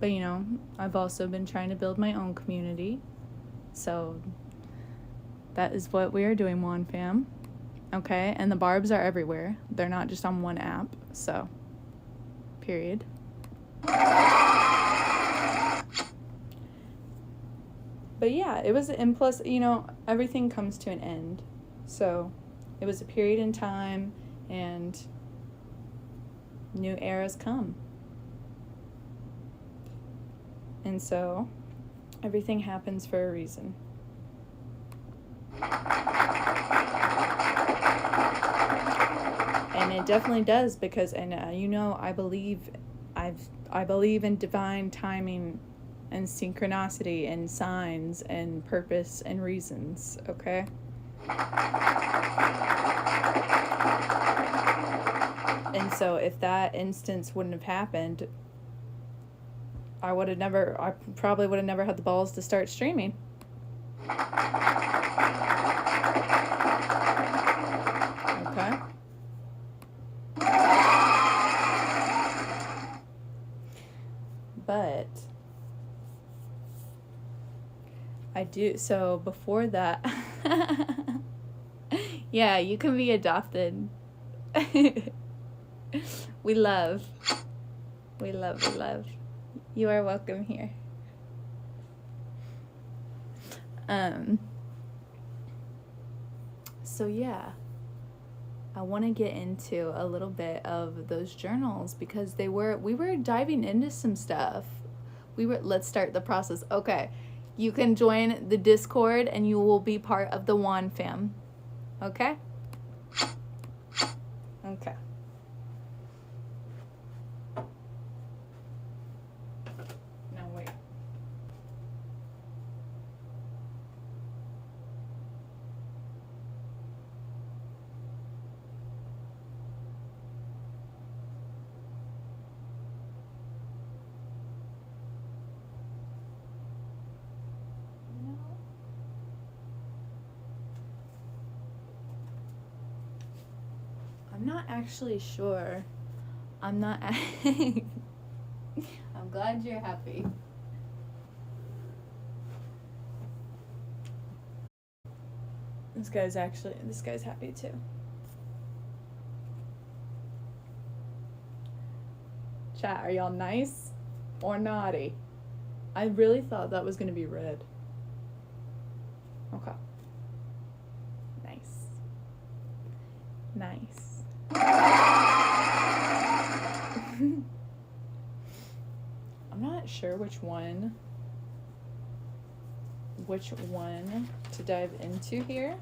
But, I've also been trying to build my own community. So that is what we are doing, Juan fam. Okay? And the Barbs are everywhere. They're not just on one app. So, period. But yeah, it was, and plus, everything comes to an end. So it was a period in time, and new eras come. And so everything happens for a reason. And it definitely does, because, and I believe in divine timing and synchronicity and signs and purpose and reasons, okay? And so if that instance wouldn't have happened, I probably would have never had the balls to start streaming. Okay. But I do, so before that, yeah, you can be adopted. We love. You are welcome here. So yeah, I want to get into a little bit of those journals because we were diving into some stuff. Let's start the process. Okay, you can join the Discord and you will be part of the Wand fam. Okay? Okay. No, wait. I'm not actually sure. I'm not. I'm glad you're happy. This guy's happy too. Chat, are y'all nice or naughty? I really thought that was gonna be red. Okay. Nice. I'm not sure which one to dive into here.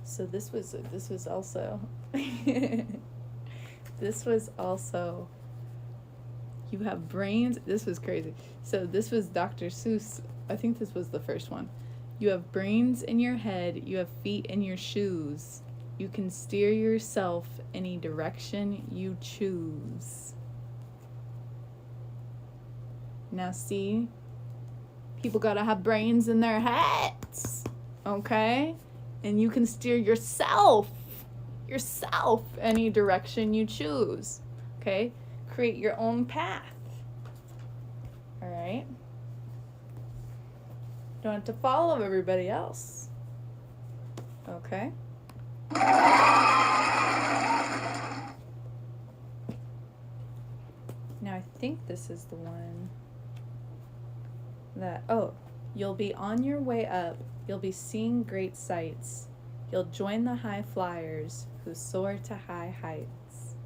So this was also you have brains. This was crazy. So this was Dr. Seuss. I think this was the first one. You have brains in your head, you have feet in your shoes. You can steer yourself any direction you choose. Now see, people gotta have brains in their heads, okay? And you can steer yourself any direction you choose, okay? Create your own path, all right? Don't have to follow everybody else, okay? Now I think this is the one that, you'll be on your way up. You'll be seeing great sights. You'll join the high flyers who soar to high heights.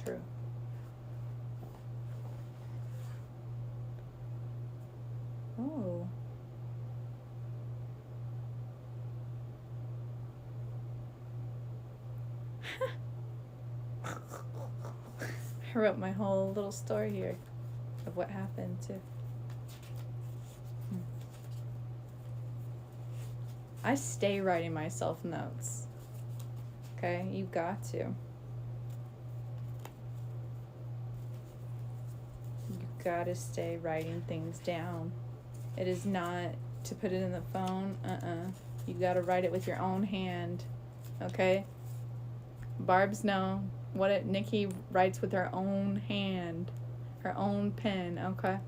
True. Oh. I wrote my whole little story here of what happened too. I stay writing myself notes. Okay, you got to. You gotta stay writing things down. It is not to put it in the phone. You gotta write it with your own hand. Okay? Barb's know what Nikki writes with her own hand. Her own pen, okay?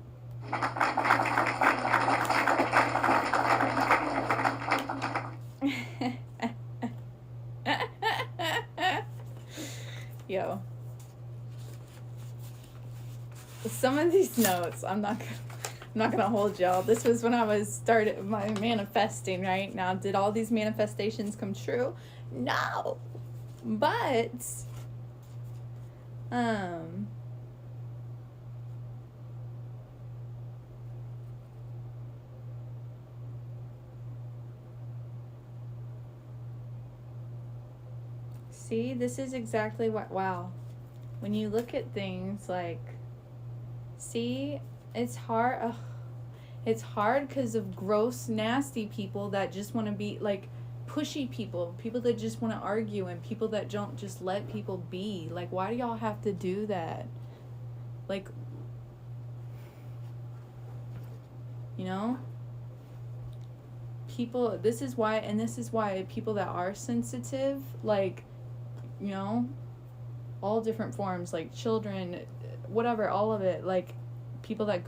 Yo. Some of these notes, I'm not gonna hold y'all. This was when I was started my manifesting, right? Now, did all these manifestations come true? No. But See, this is exactly what, wow. When you look at things like, see, it's hard. Ugh. It's hard because of gross, nasty people that just want to be like pushy people that just want to argue, and people that don't just let people be. Like, why do y'all have to do that? Like, you know? People, this is why people that are sensitive, like, you know, all different forms, like children, whatever, all of it, like people that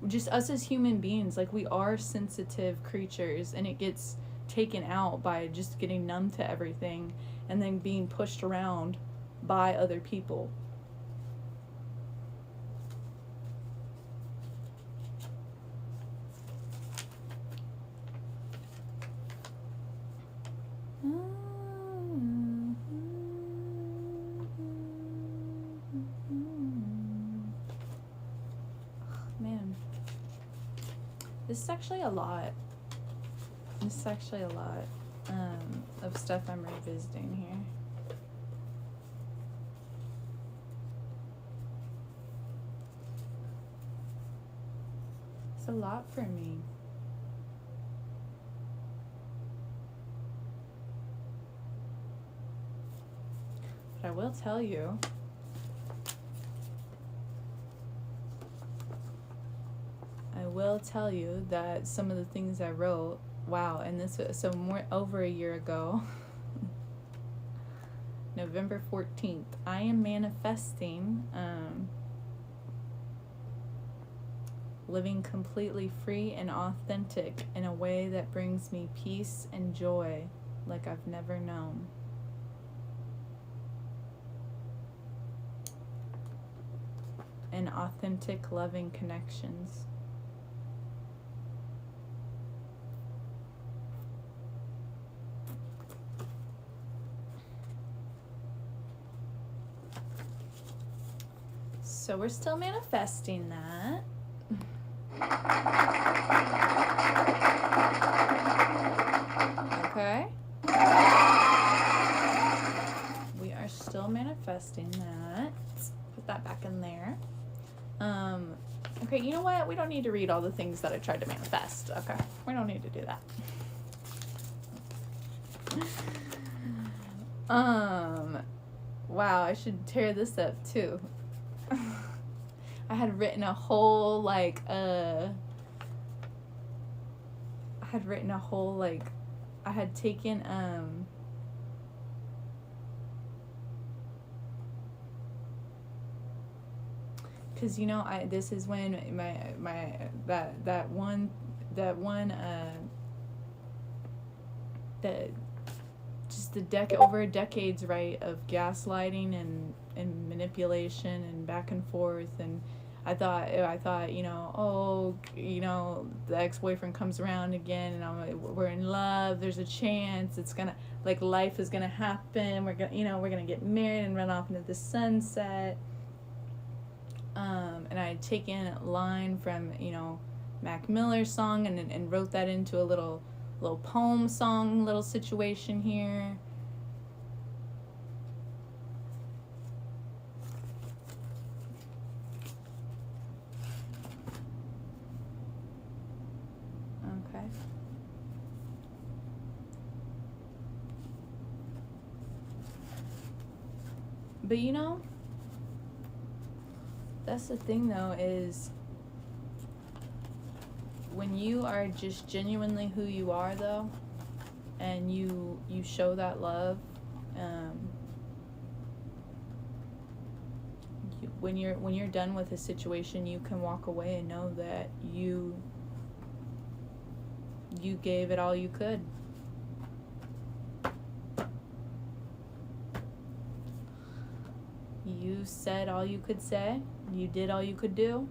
just us as human beings, like, we are sensitive creatures, and it gets taken out by just getting numb to everything and then being pushed around by other people. Man, this is actually a lot. Of stuff I'm revisiting here. It's a lot for me. But I will tell you, that some of the things I wrote, wow, and this was so more over a year ago. November 14th, I am manifesting living completely free and authentic in a way that brings me peace and joy like I've never known. And authentic, loving connections. So we're still manifesting that. Okay. We are still manifesting that. Put that back in there. Okay, you know what? We don't need to read all the things that I tried to manifest. Okay, we don't need to do that. Wow, I should tear this up too. I had written a whole I had taken because, you know, this is when that one over decades, right, of gaslighting and manipulation and back and forth, and I thought, you know, the ex-boyfriend comes around again, and we're in love, there's a chance, it's gonna, like, life is gonna happen, we're gonna get married and run off into the sunset. And I had taken a line from, you know, Mac Miller's song and wrote that into a little poem song, little situation here. Okay. But, you know, that's the thing, though, is when you are just genuinely who you are, though, and you show that love, when you're done with a situation, you can walk away and know that you gave it all you could. You said all you could say. You did all you could do.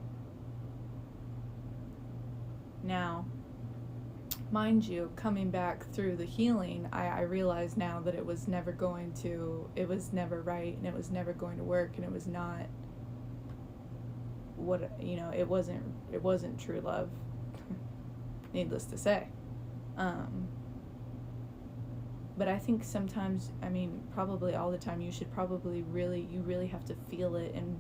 Now, mind you, coming back through the healing, I realize now that it was never right, and it was never going to work, and it was not what, you know, it wasn't true love, But I think sometimes, I mean, probably all the time, you should probably you really have to feel it, and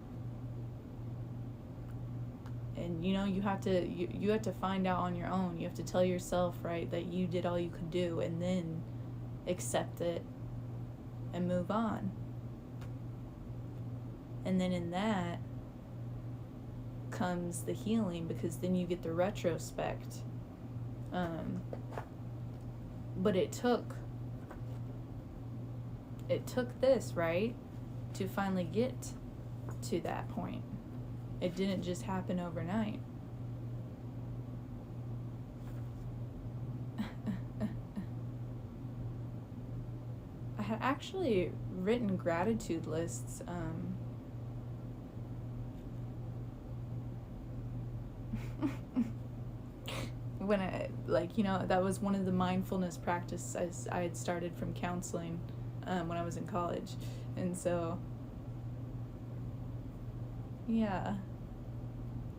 you know, you have to find out on your own. You have to tell yourself, right, that you did all you could do, and then accept it and move on. And then in that comes the healing, because then you get the retrospect. But it took this, right, to finally get to that point. It didn't just happen overnight. I had actually written gratitude lists. When I, like, you know, that was one of the mindfulness practices I had started from counseling when I was in college. And so, yeah,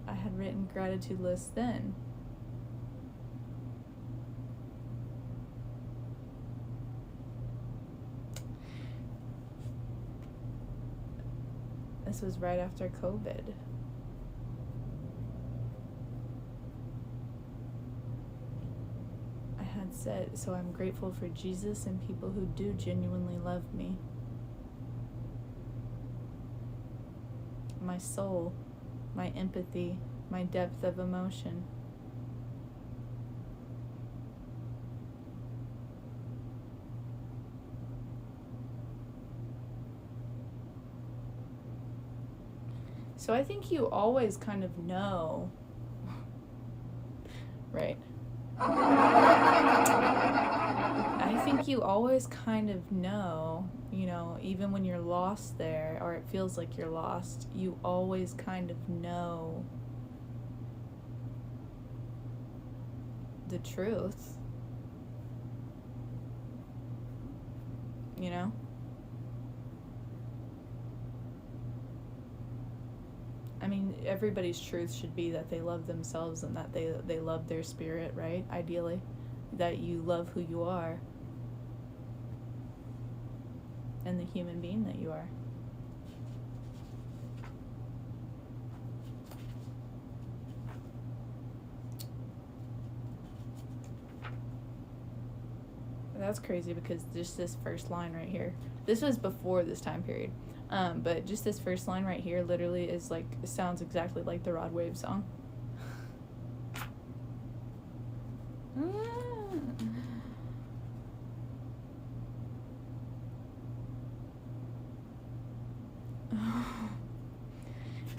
I had written gratitude lists then. This was right after COVID. I had said, so I'm grateful for Jesus and people who do genuinely love me. My soul, my empathy, my depth of emotion. So I think you always kind of know, right? I think you always kind of know, you know, even when you're lost there, or it feels like you're lost, you always kind of know the truth, you know? I mean, everybody's truth should be that they love themselves and that they love their spirit, right? Ideally, that you love who you are and the human being that you are. That's crazy, because just this first line right here, this was before this time period. But just this first line right here literally is like, sounds exactly like the Rod Wave song.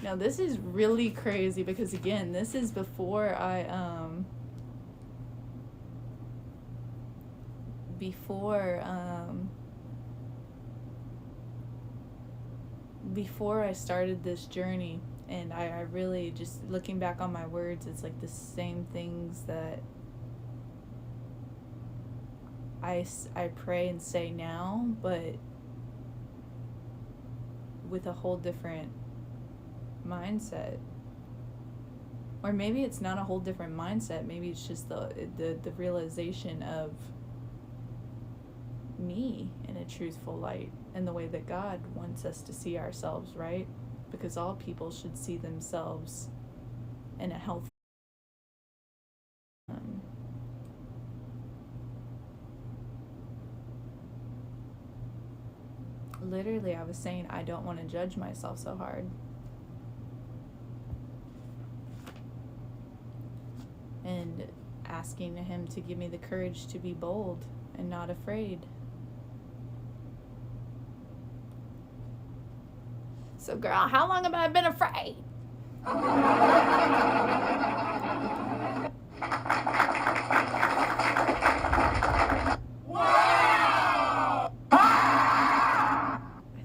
Now this is really crazy, because again, this is before before I started this journey, and I really, just looking back on my words, it's like the same things that I pray and say now, but with a whole different mindset. Or maybe it's not a whole different mindset, maybe it's just the realization of me in a truthful light, and the way that God wants us to see ourselves, right? Because all people should see themselves in a healthy literally, I was saying I don't want to judge myself so hard. And asking him to give me the courage to be bold and not afraid. So girl, how long have I been afraid? I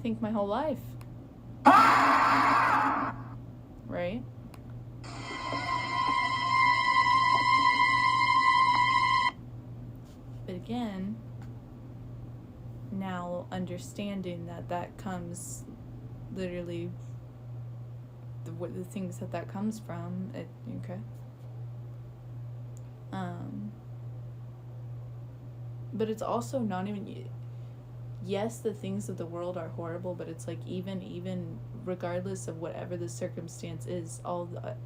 think my whole life. Right? But again, now understanding that comes literally the things that comes from it. Okay. But it's also not even, yes, the things of the world are horrible, but it's like even regardless of whatever the circumstance is, all the,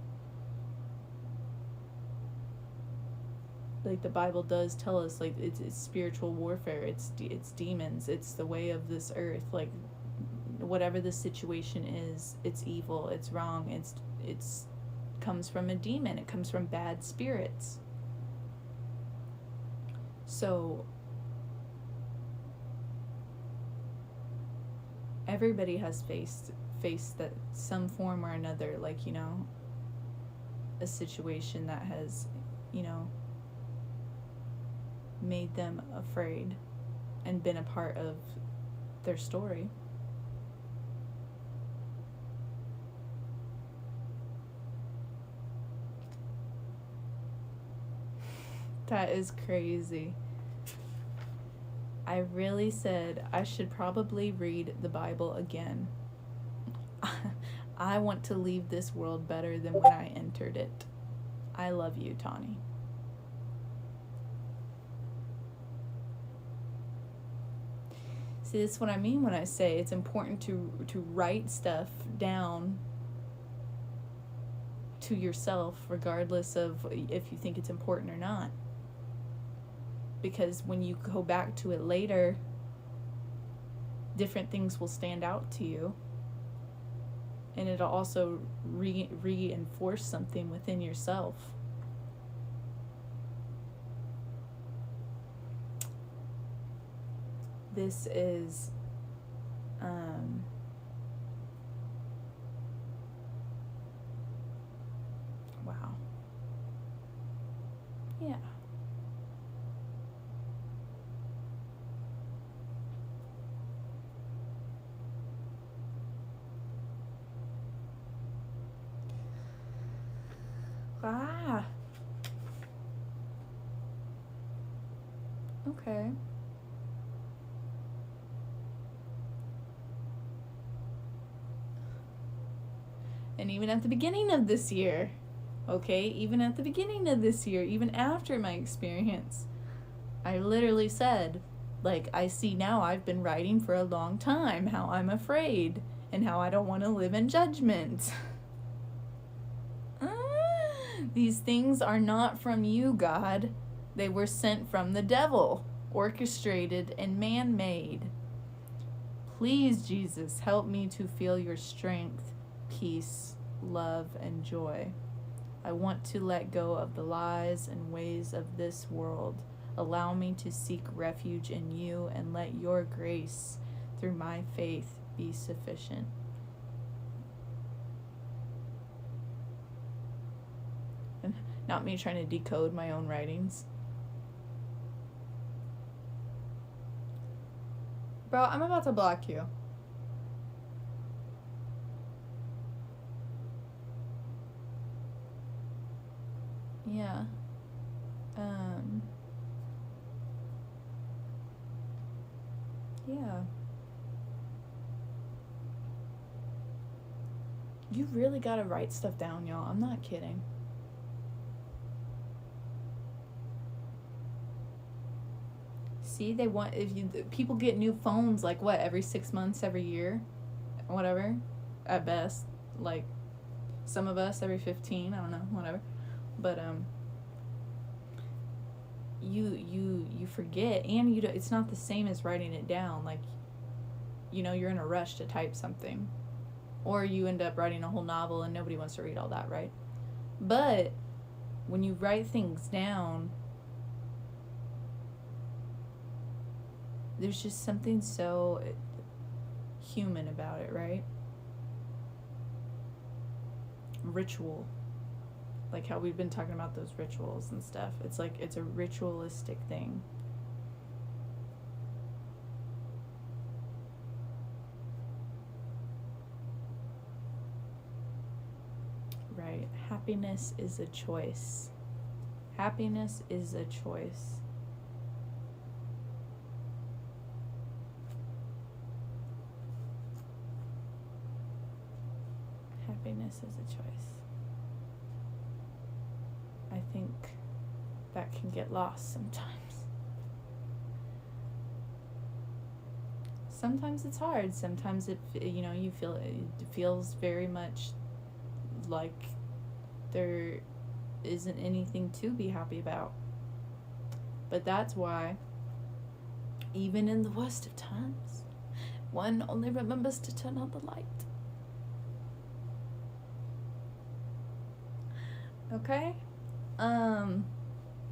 like the Bible does tell us, like it's spiritual warfare, it's demons, it's the way of this earth, like whatever the situation is, it's evil, it's wrong, it's comes from a demon, it comes from bad spirits. So everybody has faced that some form or another, like, you know, a situation that has, you know, made them afraid and been a part of their story. That is crazy. I really said I should probably read the Bible again. I want to leave this world better than when I entered it. I love you, Tawny. See, this is what I mean when I say it's important to write stuff down to yourself, regardless of if you think it's important or not. Because when you go back to it later, different things will stand out to you. And it'll also reinforce something within yourself. This is wow. Yeah. Ah. Okay. And even at the beginning of this year, okay, even at the beginning of this year, even after my experience, I literally said, like, I see now I've been writing for a long time how I'm afraid and how I don't want to live in judgment. These things are not from you, God. They were sent from the devil, orchestrated and man-made. Please, Jesus, help me to feel your strength, peace, love, and joy. I want to let go of the lies and ways of this world. Allow me to seek refuge in you and let your grace through my faith be sufficient. And not me trying to decode my own writings. Bro, I'm about to block you. Yeah. Yeah. You really gotta write stuff down, y'all. I'm not kidding. See, they want, people get new phones, like, what, every 6 months, every year, whatever, at best. Like, some of us every 15, I don't know, whatever. But you forget, and it's not the same as writing it down. Like, you know, you're in a rush to type something, or you end up writing a whole novel and nobody wants to read all that, right? But when you write things down, there's just something so human about it, right? Ritual. Like how we've been talking about those rituals and stuff. It's like, it's a ritualistic thing. Right. Happiness is a choice. Happiness is a choice. Happiness is a choice. I think that can get lost sometimes. sometimes it's hard. Sometimes it feels very much like there isn't anything to be happy about. But that's why, even in the worst of times, one only remembers to turn on the light. Okay?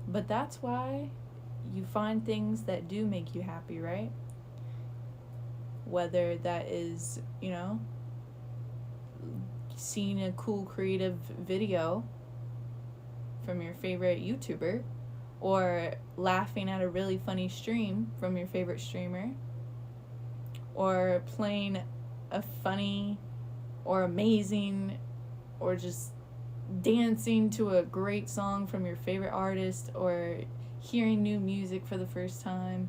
But that's why you find things that do make you happy, right? Whether that is, seeing a cool creative video from your favorite YouTuber, or laughing at a really funny stream from your favorite streamer, or playing a funny or amazing or just dancing to a great song from your favorite artist, or hearing new music for the first time.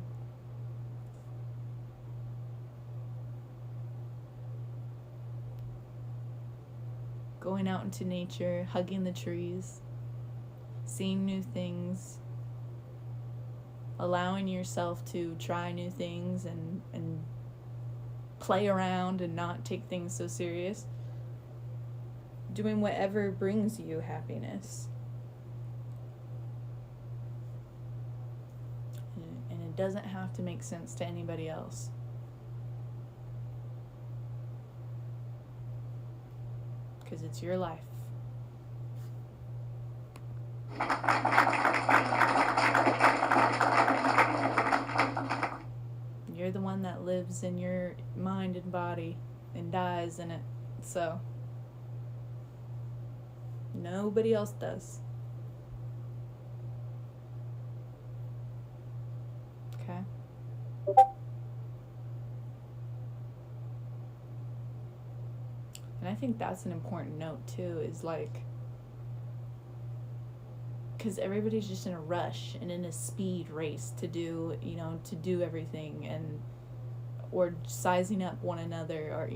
Going out into nature, hugging the trees, seeing new things, allowing yourself to try new things and play around and not take things so serious. Doing whatever brings you happiness. And it doesn't have to make sense to anybody else. Because it's your life. You're the one that lives in your mind and body and dies in it. So, nobody else does. Okay? And I think that's an important note too, is like, because everybody's just in a rush and in a speed race to do, to do everything, or sizing up one another, or,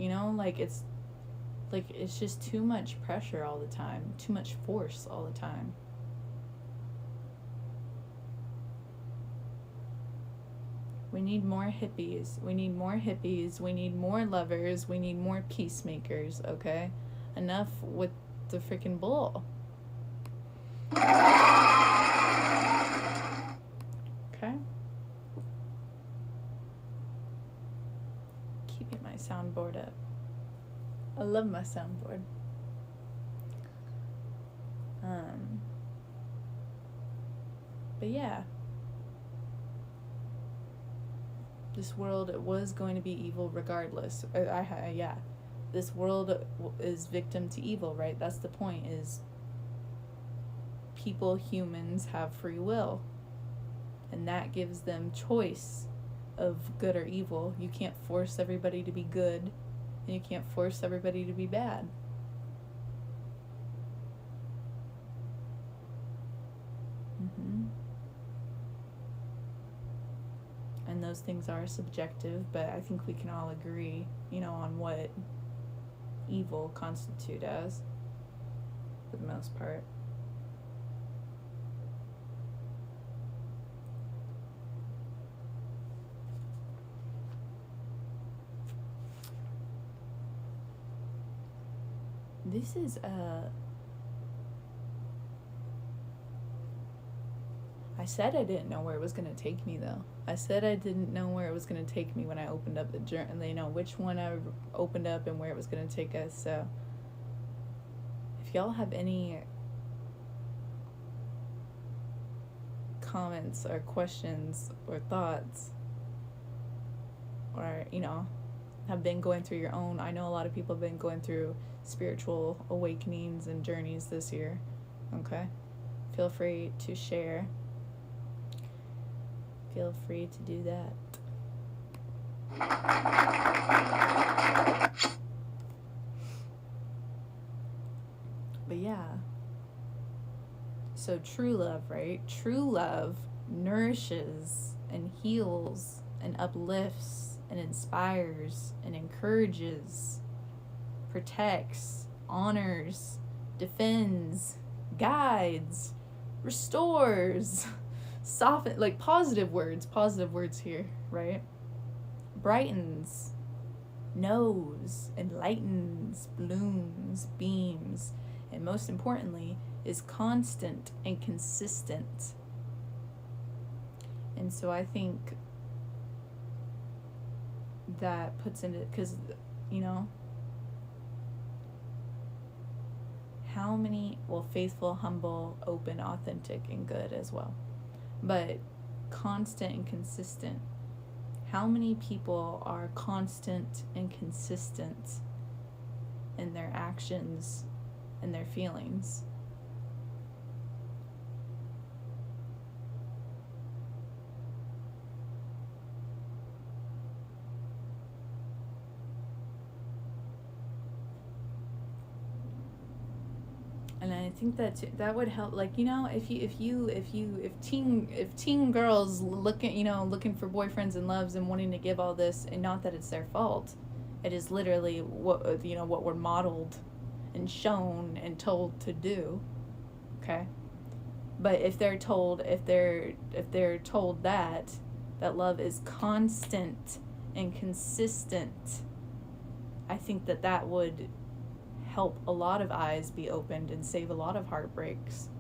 it's just too much pressure all the time, too much force all the time. We need more hippies. We need more hippies. We need more lovers. We need more peacemakers, okay? Enough with the freaking bull. Okay? Keeping my soundboard up. I love my soundboard. But yeah. This world was going to be evil regardless. This world is victim to evil, right? That's the point, is people, humans, have free will. And that gives them choice of good or evil. You can't force everybody to be good, and you can't force everybody to be bad. And those things are subjective, but I think we can all agree, on what evil constitute as, for the most part. This is I said I didn't know where it was going to take me, though. I said I didn't know where it was going to take me when I opened up the journal, which one I opened up and where it was going to take us. So if y'all have any comments or questions or thoughts, or, have been going through your own, I know a lot of people have been going through spiritual awakenings and journeys this year, okay? Feel free to share. Feel free to do that. But yeah. So true love, right? True love nourishes and heals and uplifts and inspires and encourages, protects, honors, defends, guides, restores, soften, like positive words here, right? brightens, knows, enlightens, blooms, beams, and most importantly, is constant and consistent. And so I think that puts into, because, you know, how many, well, faithful, humble, open, authentic, and good as well. But constant and consistent. How many people are constant and consistent in their actions and their feelings? And I think that would help. Like, you know, if teen girls looking for boyfriends and loves and wanting to give all this, and not that it's their fault, it is literally what we're modeled and shown and told to do. Okay, but if they're told that love is constant and consistent, I think that would help a lot of eyes be opened and save a lot of heartbreaks.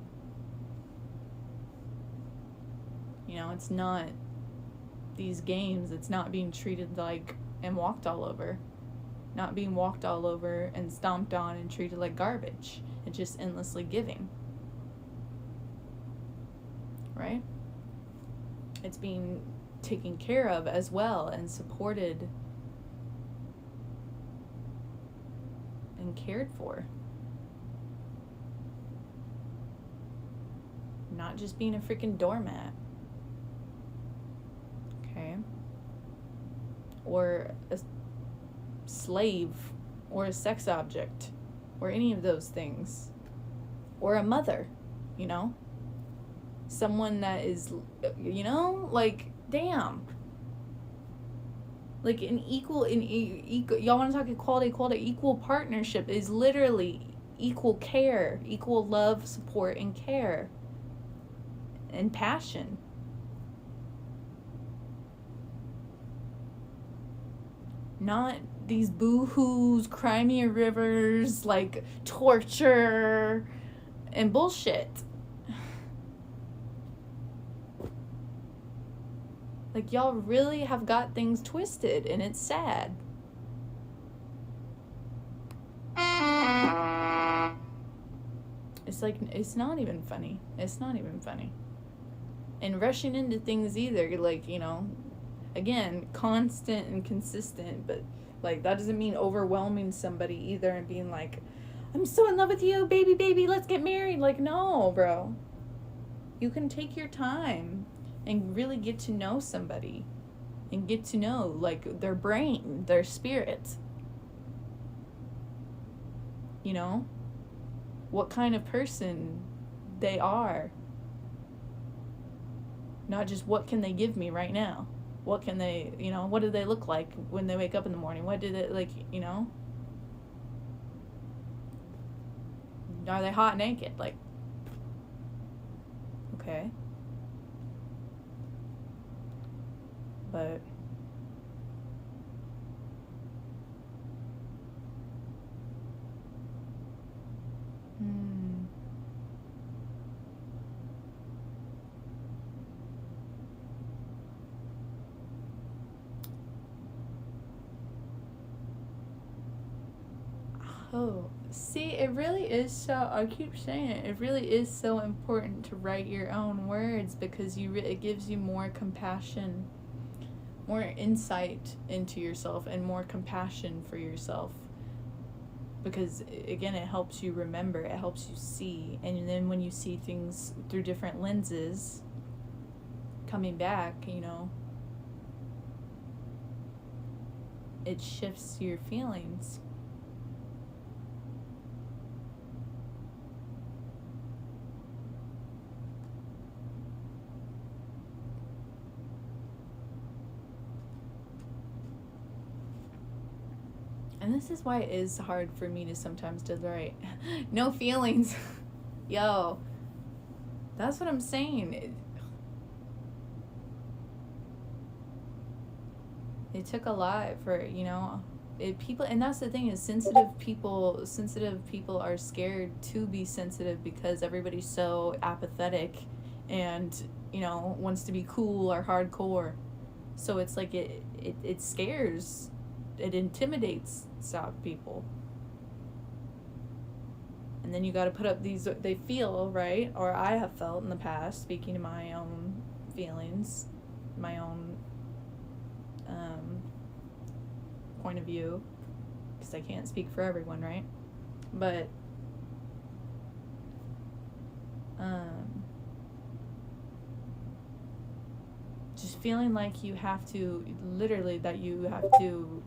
You know, it's not these games, it's not being treated like and walked all over. Not being walked all over and stomped on and treated like garbage. It's just endlessly giving. Right? It's being taken care of as well and supported and cared for. Not just being a freaking doormat. Okay? Or a slave, or a sex object, or any of those things. Or a mother, you know? Someone that is, you know, like, damn. Like an equal, y'all want to talk equality, equal partnership is literally equal care, equal love, support, and care, and passion. Not these boo-hoos, cry me a rivers, like torture and bullshit. Like, y'all really have got things twisted, and it's sad. It's like, it's not even funny. It's not even funny. And rushing into things either, like, you know, again, constant and consistent, but, like, that doesn't mean overwhelming somebody either and being like, I'm so in love with you, baby, let's get married. Like, no, bro. You can take your time and really get to know somebody and get to know, like, their brain, their spirit. You know? What kind of person they are. Not just what can they give me right now. What can they, you know, what do they look like when they wake up in the morning? What do they, like, you know? Are they hot naked? Like, okay. But oh, see, it really is so, I keep saying it really is so important to write your own words, because it gives you more compassion, more insight into yourself, and more compassion for yourself. Because, again, it helps you remember, it helps you see, and then when you see things through different lenses, coming back, you know, it shifts your feelings. And this is why it is hard for me to sometimes to write. No feelings. Yo. That's what I'm saying. it took a lot for, you know, people, and that's the thing is sensitive people are scared to be sensitive because everybody's so apathetic and, you know, wants to be cool or hardcore. So it's like it scares, it intimidates soft people. And then you got to put up these, they feel, right? Or I have felt in the past, speaking to my own feelings, my own point of view, because I can't speak for everyone, right? But just feeling like you have to, literally, that you have to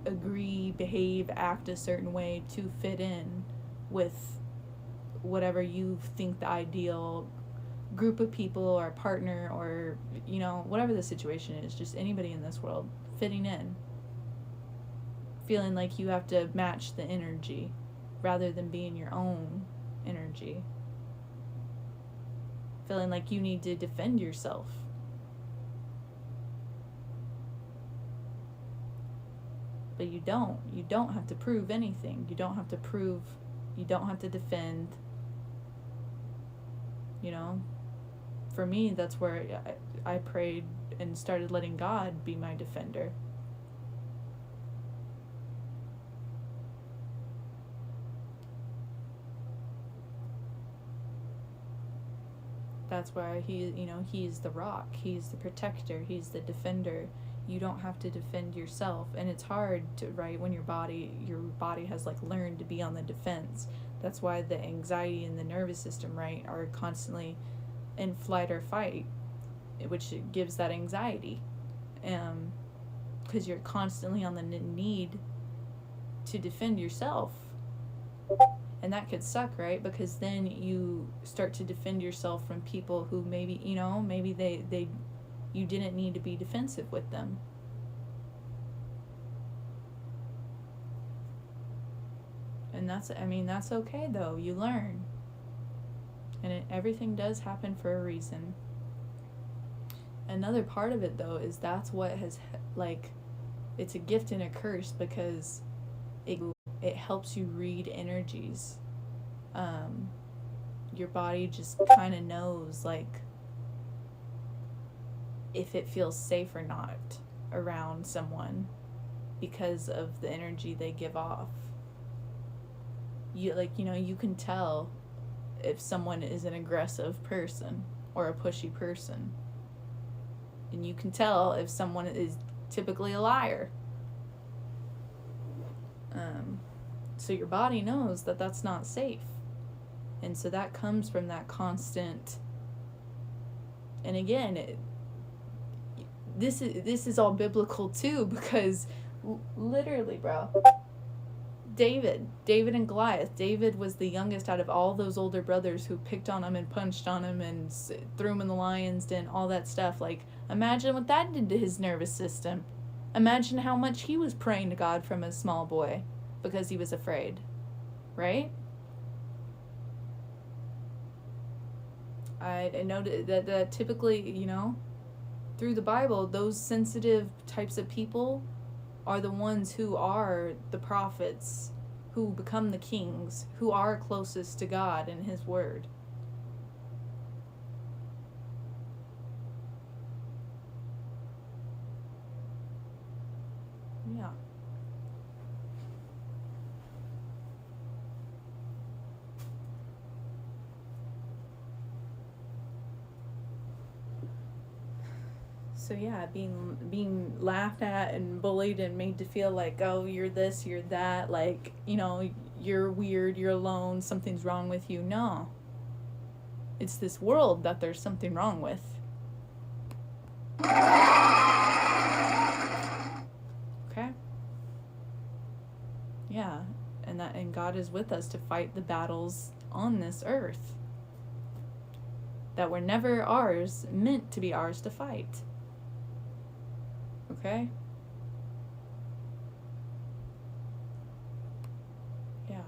agree, behave, act a certain way to fit in with whatever you think the ideal group of people or partner or, you know, whatever the situation is, just anybody in this world fitting in, feeling like you have to match the energy rather than being your own energy, feeling like you need to defend yourself. But you don't have to prove anything. You don't have to defend, you know. For me, that's where I prayed and started letting God be my defender. That's why he's the rock, he's the protector, he's the defender. You don't have to defend yourself, and it's hard to, right, when your body has like learned to be on the defense. That's why the anxiety and the nervous system, right, are constantly in flight or fight, which gives that anxiety, because you're constantly on the need to defend yourself. And that could suck, right? Because then you start to defend yourself from people who maybe, you know, maybe they you didn't need to be defensive with them. And that's okay though. You learn. And everything does happen for a reason. Another part of it though is that's what has, like, it's a gift and a curse because it helps you read energies. Your body just kind of knows, like, if it feels safe or not around someone because of the energy they give off. You can tell if someone is an aggressive person or a pushy person. And you can tell if someone is typically a liar. So your body knows that that's not safe. And so that comes from that constant. And again, this is all biblical too, because literally, bro, David and Goliath. David was the youngest out of all those older brothers who picked on him and punched on him and threw him in the lion's den, all that stuff. Like, imagine what that did to his nervous system. Imagine how much he was praying to God from a small boy because he was afraid, right? I noted that typically, you know, through the Bible, those sensitive types of people are the ones who are the prophets, who become the kings, who are closest to God and His Word. Yeah. So yeah, being laughed at and bullied and made to feel like, oh, you're this, you're that, like, you know, you're weird, you're alone, something's wrong with you. No. It's this world that there's something wrong with. Okay? Yeah, and God is with us to fight the battles on this earth that were never ours, meant to be ours to fight. Okay? Yeah.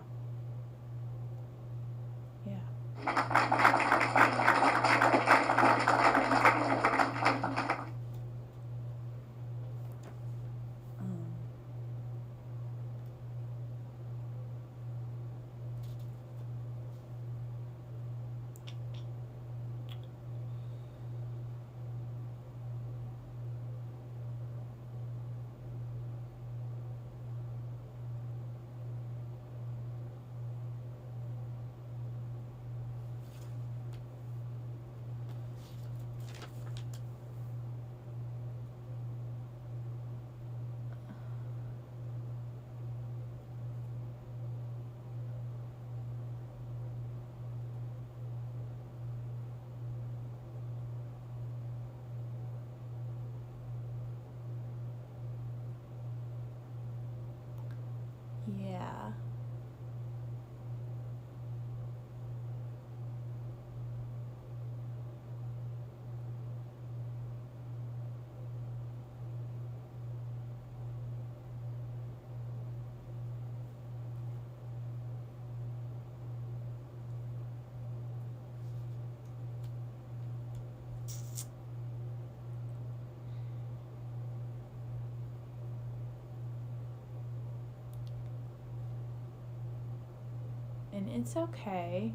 And it's okay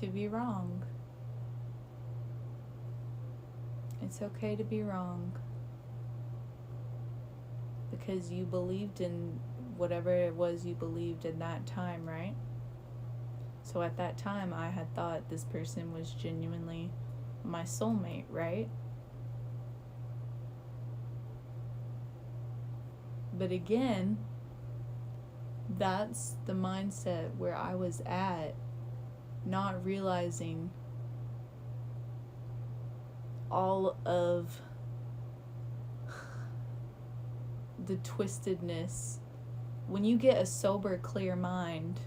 to be wrong. It's okay to be wrong. Because you believed in whatever it was you believed in that time, right? So at that time, I had thought this person was genuinely my soulmate, right? But again, that's the mindset where I was at, not realizing all of the twistedness. When you get a sober, clear mind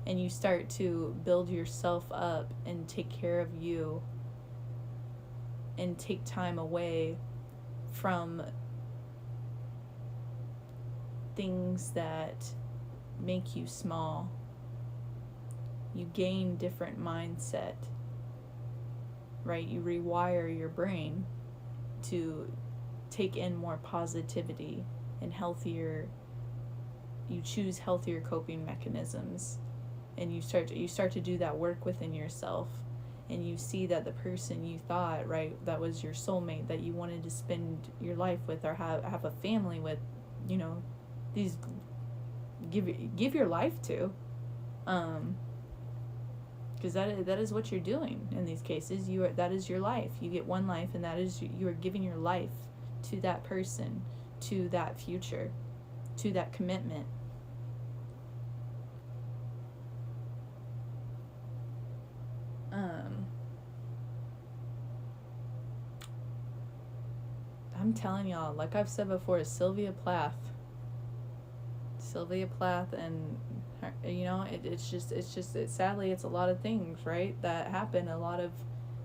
and you start to build yourself up and take care of you and take time away from things that make you small, you gain different mindset, right? You rewire your brain to take in more positivity and healthier, you choose healthier coping mechanisms, and you start to do that work within yourself, and you see that the person you thought, right, that was your soulmate, that you wanted to spend your life with or have a family with, you know, these give your life to, because that is what you're doing in these cases. That is your life. You get one life, and that is, you are giving your life to that person, to that future, to that commitment. I'm telling y'all, like I've said before, Sylvia Plath, and her, you know, it's just sadly, it's a lot of things, right, that happen. A lot of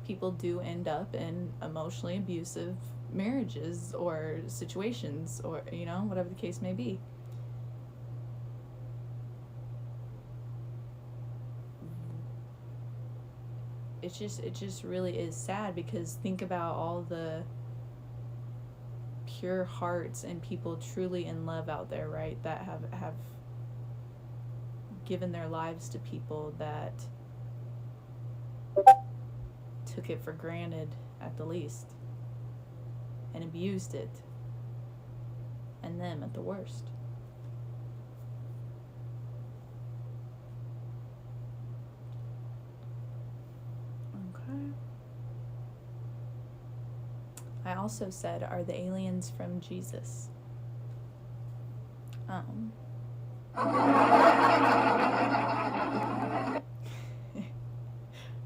people do end up in emotionally abusive marriages or situations, or, you know, whatever the case may be. It just really is sad, because think about all the pure hearts and people truly in love out there, right, that have given their lives to people that took it for granted at the least, and abused it, and them at the worst. Okay. I also said, are the aliens from Jesus?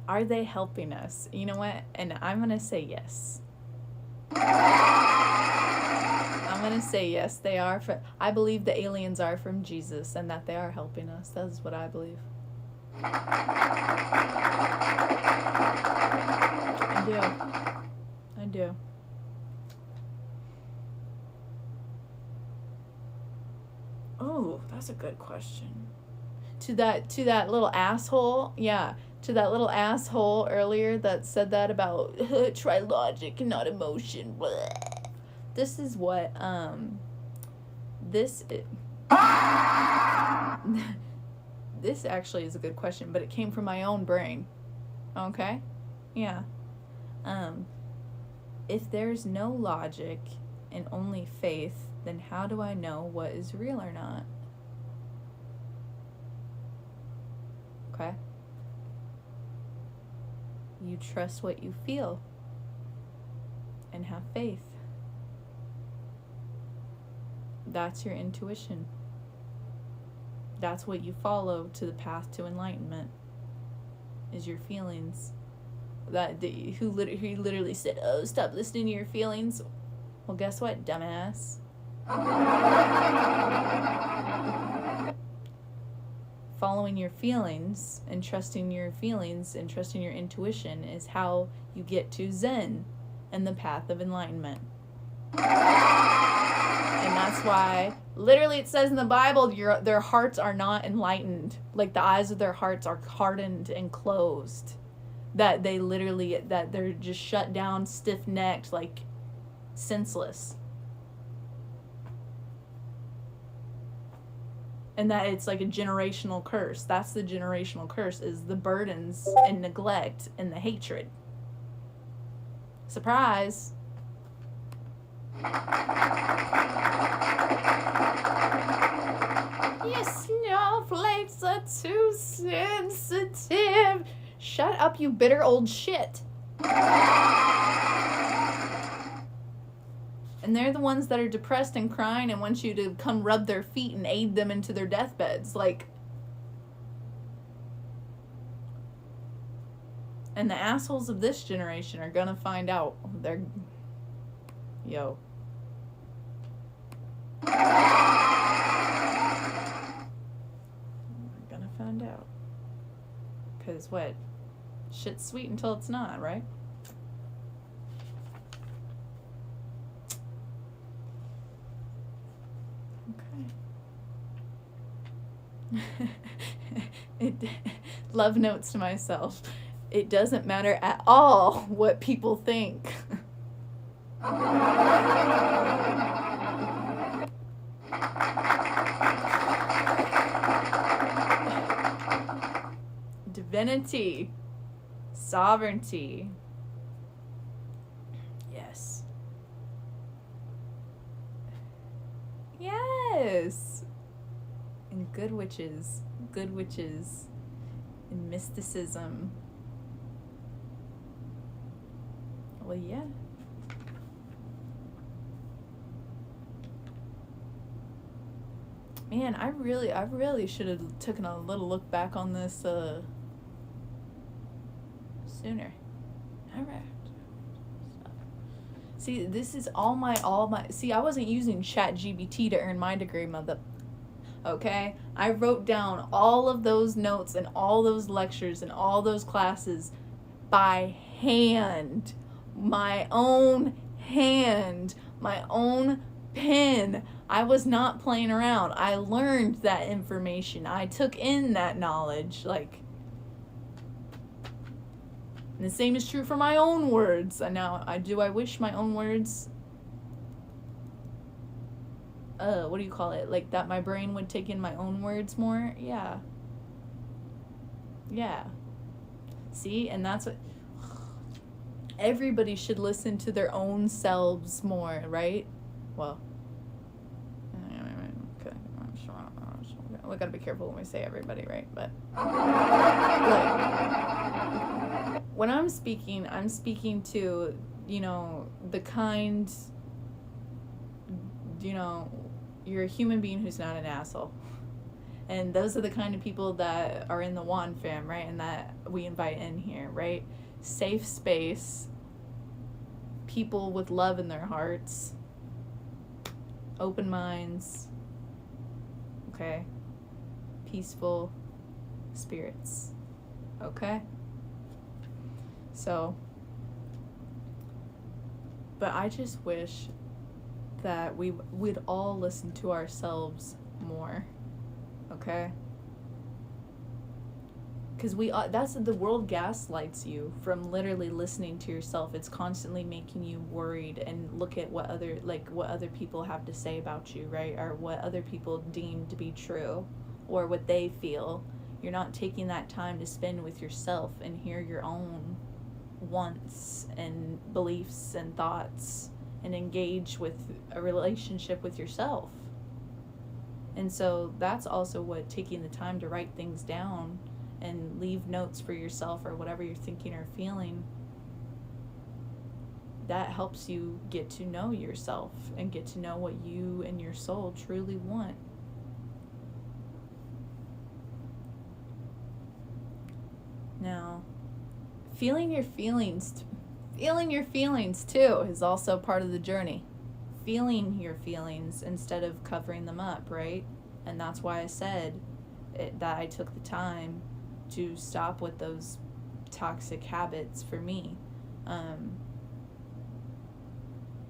Are they helping us? You know what? And I'm going to say yes. I'm going to say yes, they are. I believe the aliens are from Jesus, and that they are helping us. That is what I believe. I do. Oh, that's a good question. To that little asshole, yeah. To that little asshole earlier that said that about try logic and not emotion. Bleh. This is what this actually is a good question, but it came from my own brain. Okay? Yeah. If there's no logic and only faith, then how do I know what is real or not? Okay? You trust what you feel and have faith. That's your intuition. That's what you follow to the path to enlightenment, is your feelings. He literally said, oh, stop listening to your feelings. Well, guess what, dumbass? Following your feelings and trusting your feelings and trusting your intuition is how you get to Zen and the path of enlightenment. And that's why, literally, it says in the Bible, their hearts are not enlightened. Like the eyes of their hearts are hardened and closed. that they literally, that they're just shut down, stiff-necked, like senseless. And that it's like a generational curse. That's the generational curse, is the burdens and neglect and the hatred. Surprise. You snowflakes are too sensitive. Shut up, you bitter old shit. And they're the ones that are depressed and crying and want you to come rub their feet and aid them into their deathbeds. Like, and the assholes of this generation are gonna find out. They're, yo. Gonna find out. Because what? Shit's sweet until it's not, right? Love notes to myself. It doesn't matter at all what people think. Divinity. Sovereignty. Yes. Yes. And good witches, and mysticism. Well, yeah. Man, I really should have taken a little look back on this sooner. All right. See, this is all my. See, I wasn't using ChatGPT to earn my degree, mother. Okay? I wrote down all of those notes and all those lectures and all those classes by hand. My own hand. My own pen. I was not playing around. I learned that information. I took in that knowledge. Like, and the same is true for my own words. And now, I wish my own words, what do you call it? Like, that my brain would take in my own words more? Yeah. Yeah. See? And that's what... Everybody should listen to their own selves more, right? Well... Okay. We gotta be careful when we say everybody, right? But... Like, when I'm speaking to, you know, the kind... You know... You're a human being who's not an asshole. And those are the kind of people that are in the Juan fam, right? And that we invite in here, right? Safe space. People with love in their hearts. Open minds. Okay? Peaceful spirits. Okay? So, but I just wish that we'd all listen to ourselves more, okay? Because that's the world gaslights you from literally listening to yourself. It's constantly making you worried and look at what other people have to say about you, right? Or what other people deem to be true, or what they feel. You're not taking that time to spend with yourself and hear your own wants and beliefs and thoughts, and engage with a relationship with yourself. And so that's also what taking the time to write things down and leave notes for yourself or whatever you're thinking or feeling, that helps you get to know yourself and get to know what you and your soul truly want. Now, feeling your feelings too is also part of the journey. Feeling your feelings instead of covering them up, right? And that's why I said that I took the time to stop with those toxic habits for me.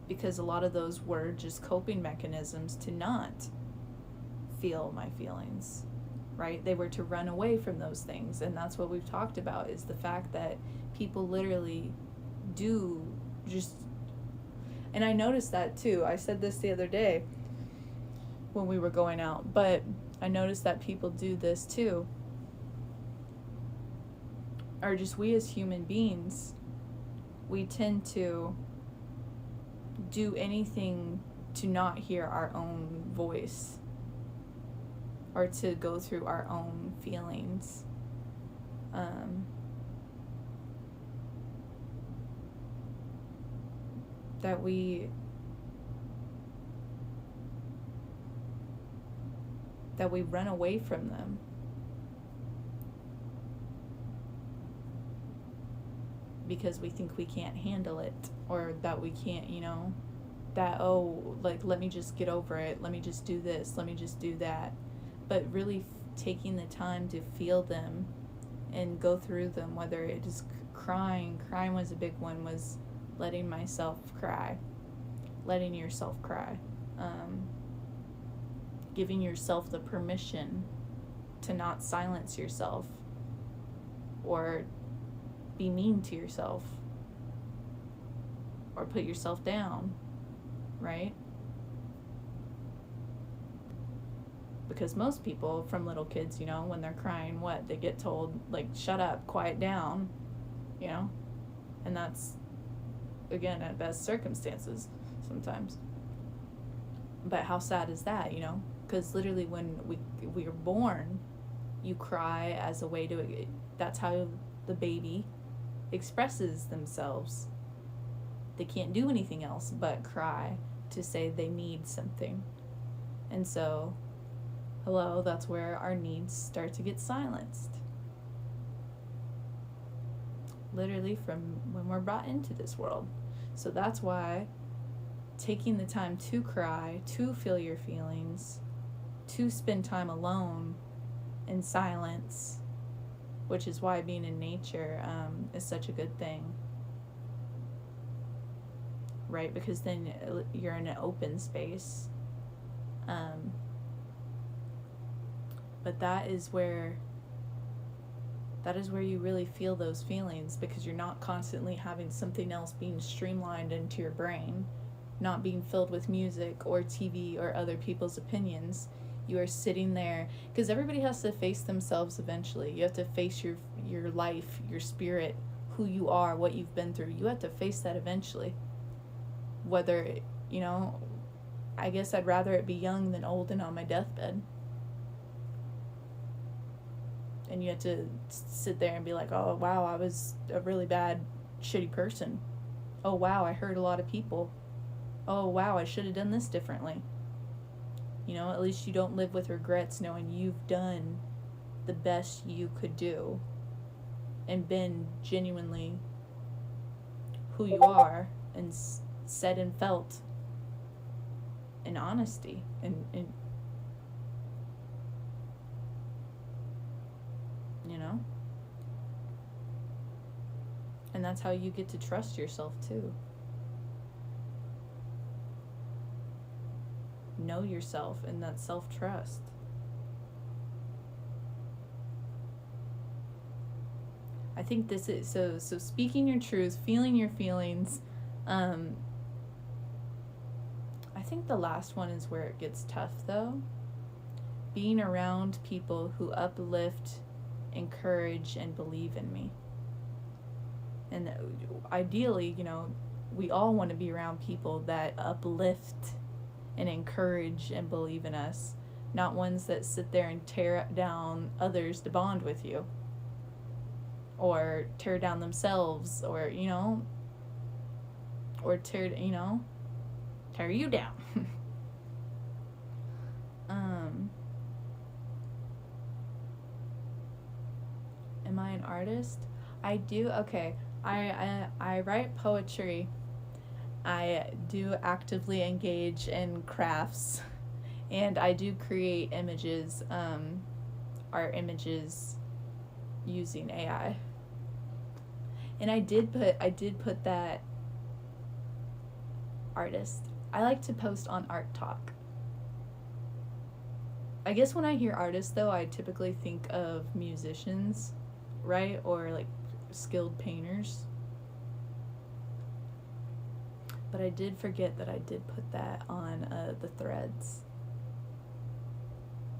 Because a lot of those were just coping mechanisms to not feel my feelings, right? They were to run away from those things. And that's what we've talked about, is the fact that people literally do just, and I noticed that too. I said this the other day when we were going out, but I noticed that people do this too. Or just we as human beings, we tend to do anything to not hear our own voice or to go through our own feelings. That we run away from them. Because we think we can't handle it, or that we can't, that, oh, like, let me just get over it, let me just do this, let me just do that. But really taking the time to feel them and go through them, whether it is crying was a big one, was letting myself cry, letting yourself cry, giving yourself the permission to not silence yourself or be mean to yourself or put yourself down, right? Because most people, from little kids, when they're crying, they get told, like, shut up, quiet down, and that's, again, at best circumstances sometimes. But how sad is that, because literally when we are born, you cry as a way to, that's how the baby expresses themselves. They can't do anything else but cry to say they need something. And so, hello, that's where our needs start to get silenced. Literally from when we're brought into this world. So that's why taking the time to cry, to feel your feelings, to spend time alone in silence, which is why being in nature is such a good thing, right? Because then you're in an open space. But that is where you really feel those feelings, because you're not constantly having something else being streamlined into your brain, not being filled with music or TV or other people's opinions. You are sitting there, because everybody has to face themselves eventually. You have to face your life, your spirit, who you are, what you've been through. You have to face that eventually. Whether, I guess I'd rather it be young than old and on my deathbed. And you have to sit there and be like, oh, wow, I was a really bad, shitty person. Oh, wow, I hurt a lot of people. Oh, wow, I should have done this differently. At least you don't live with regrets, knowing you've done the best you could do and been genuinely who you are and said and felt in honesty and and that's how you get to trust yourself too. Know yourself, and that self-trust. I think this is so speaking your truth, feeling your feelings. I think the last one is where it gets tough though. Being around people who uplift, encourage, and believe in me. And ideally, we all want to be around people that uplift and encourage and believe in us, not ones that sit there and tear down others to bond with you, or tear down themselves, or or tear you down. Am I an artist? I do. Okay, I write poetry. I do actively engage in crafts, and I do create images, art images, using AI. And I did put that artist. I like to post on Art Talk. I guess when I hear artists, though, I typically think of musicians, right? Or like skilled painters. But I did forget that I did put that on the threads.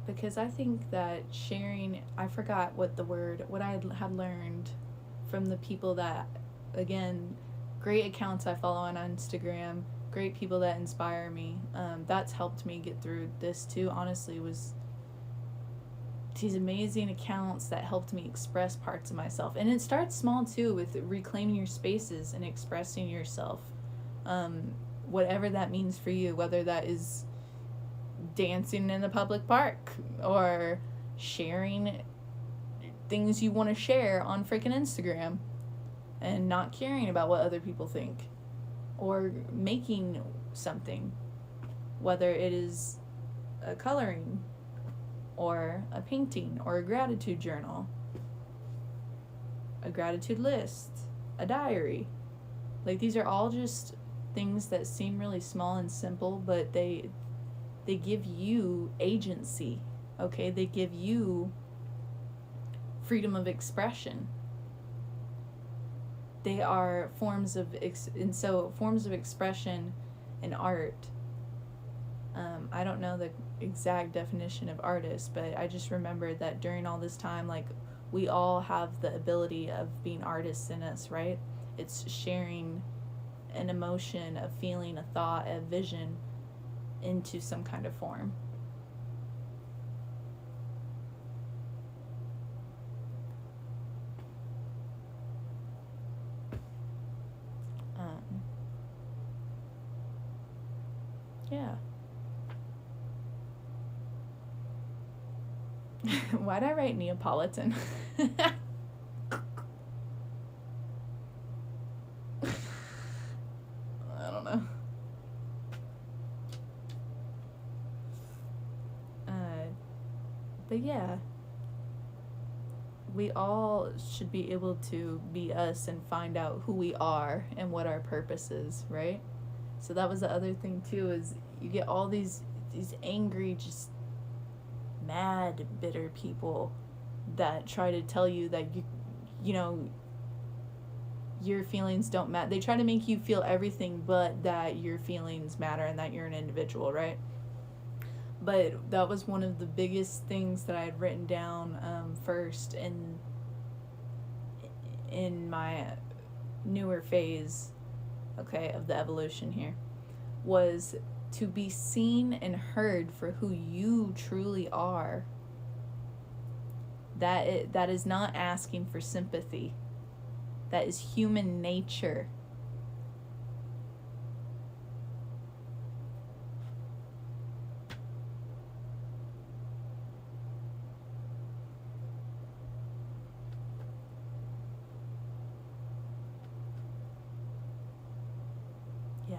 Because I think that sharing, I forgot what I had learned from the people that, again, great accounts I follow on Instagram, great people that inspire me. That's helped me get through this too, honestly, was these amazing accounts that helped me express parts of myself. And it starts small too, with reclaiming your spaces and expressing yourself. Whatever that means for you, whether that is dancing in a public park or sharing things you want to share on freaking Instagram and not caring about what other people think, or making something, whether it is a coloring or a painting or a gratitude journal, a gratitude list, a diary. Like, these are all just things that seem really small and simple, but they give you agency, okay? They give you freedom of expression. They are forms of forms of expression in art. I don't know the exact definition of artist, but I just remember that during all this time, like, we all have the ability of being artists in us, right? It's sharing an emotion, a feeling, a thought, a vision into some kind of form. Yeah. Why'd I write Neapolitan? I don't know. But yeah, we all should be able to be us and find out who we are and what our purpose is, right? So that was the other thing too, is you get all these angry, just mad, bitter people that try to tell you that you know, your feelings don't matter. They try to make you feel everything but that your feelings matter and that you're an individual, right? But that was one of the biggest things that I had written down first in my newer phase, okay, of the evolution here, was to be seen and heard for who you truly are. That is not asking for sympathy. That is human nature. Yeah.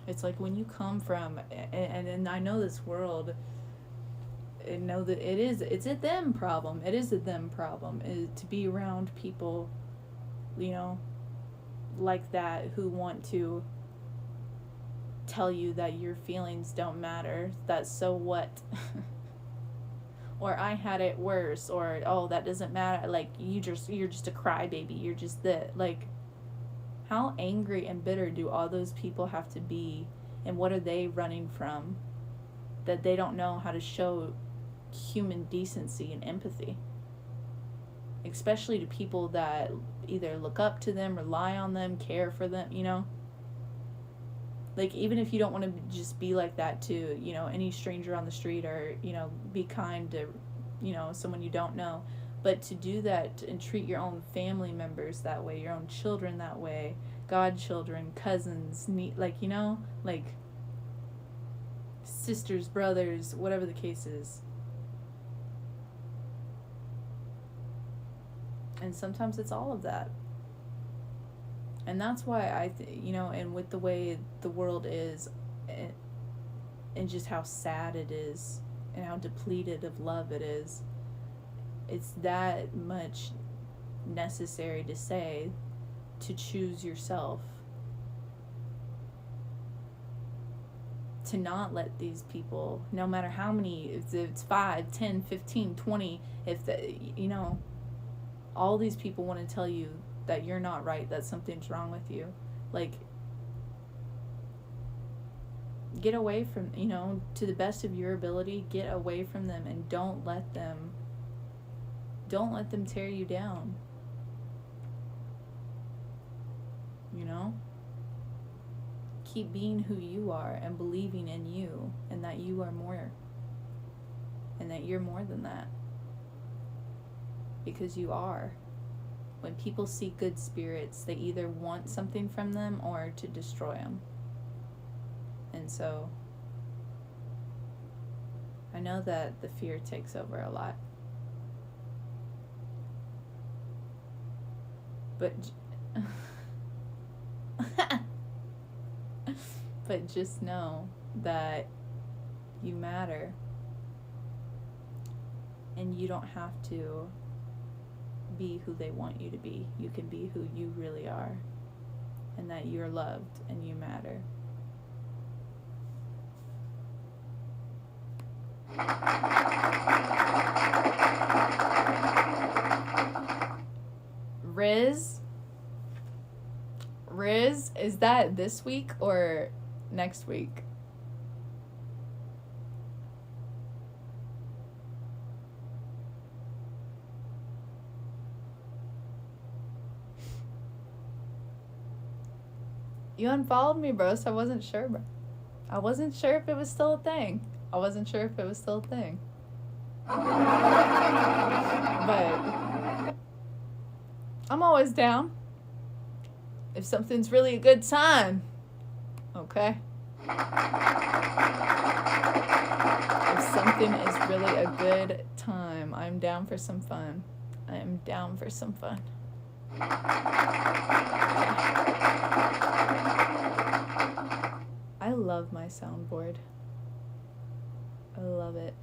It's like when you come from, and I know this world, and know that it's a them problem. It is a them problem, to be around people, you know, like that, who want to tell you that your feelings don't matter, that so what? Or I had it worse, or oh, that doesn't matter, like you're just a crybaby, you're just that. Like, how angry and bitter do all those people have to be, and what are they running from, that they don't know how to show human decency and empathy, especially to people that either look up to them, rely on them, care for them, you know? Like, even if you don't want to just be like that to, you know, any stranger on the street, or, you know, be kind to, you know, someone you don't know, but to do that and treat your own family members that way, your own children that way, godchildren, cousins, like, you know, like sisters, brothers, whatever the case is. And sometimes it's all of that. And that's why you know, and with the way the world is, and just how sad it is, and how depleted of love it is, it's that much necessary to say to choose yourself. To not let these people, no matter how many, if it's 5, 10, 15, 20, if the, you know, all these people want to tell you that you're not right, that something's wrong with you. Like, get away from, you know, to the best of your ability, get away from them and don't let them tear you down. You know? Keep being who you are and believing in you and that you are more and that you're more than that, because you are. When people see good spirits, they either want something from them or to destroy them. And so I know that the fear takes over a lot, but but just know that you matter, and you don't have to be who they want you to be. You can be who you really are, and that you're loved and you matter. Riz, is that this week or next week? You unfollowed me, bro, so I wasn't sure, bro. I wasn't sure if it was still a thing. But I'm always down if something's really a good sign. Okay? If something is really a good time, I'm down for some fun. I am down for some fun. I love my soundboard. I love it.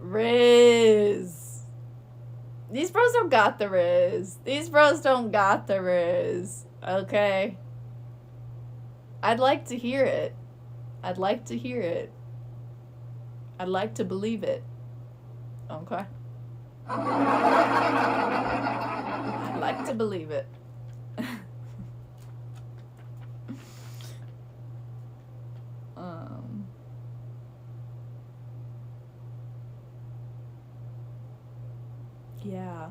Riz. These bros don't got the Riz. Okay? I'd like to hear it. I'd like to believe it. Okay? I'd like to believe it. Yeah.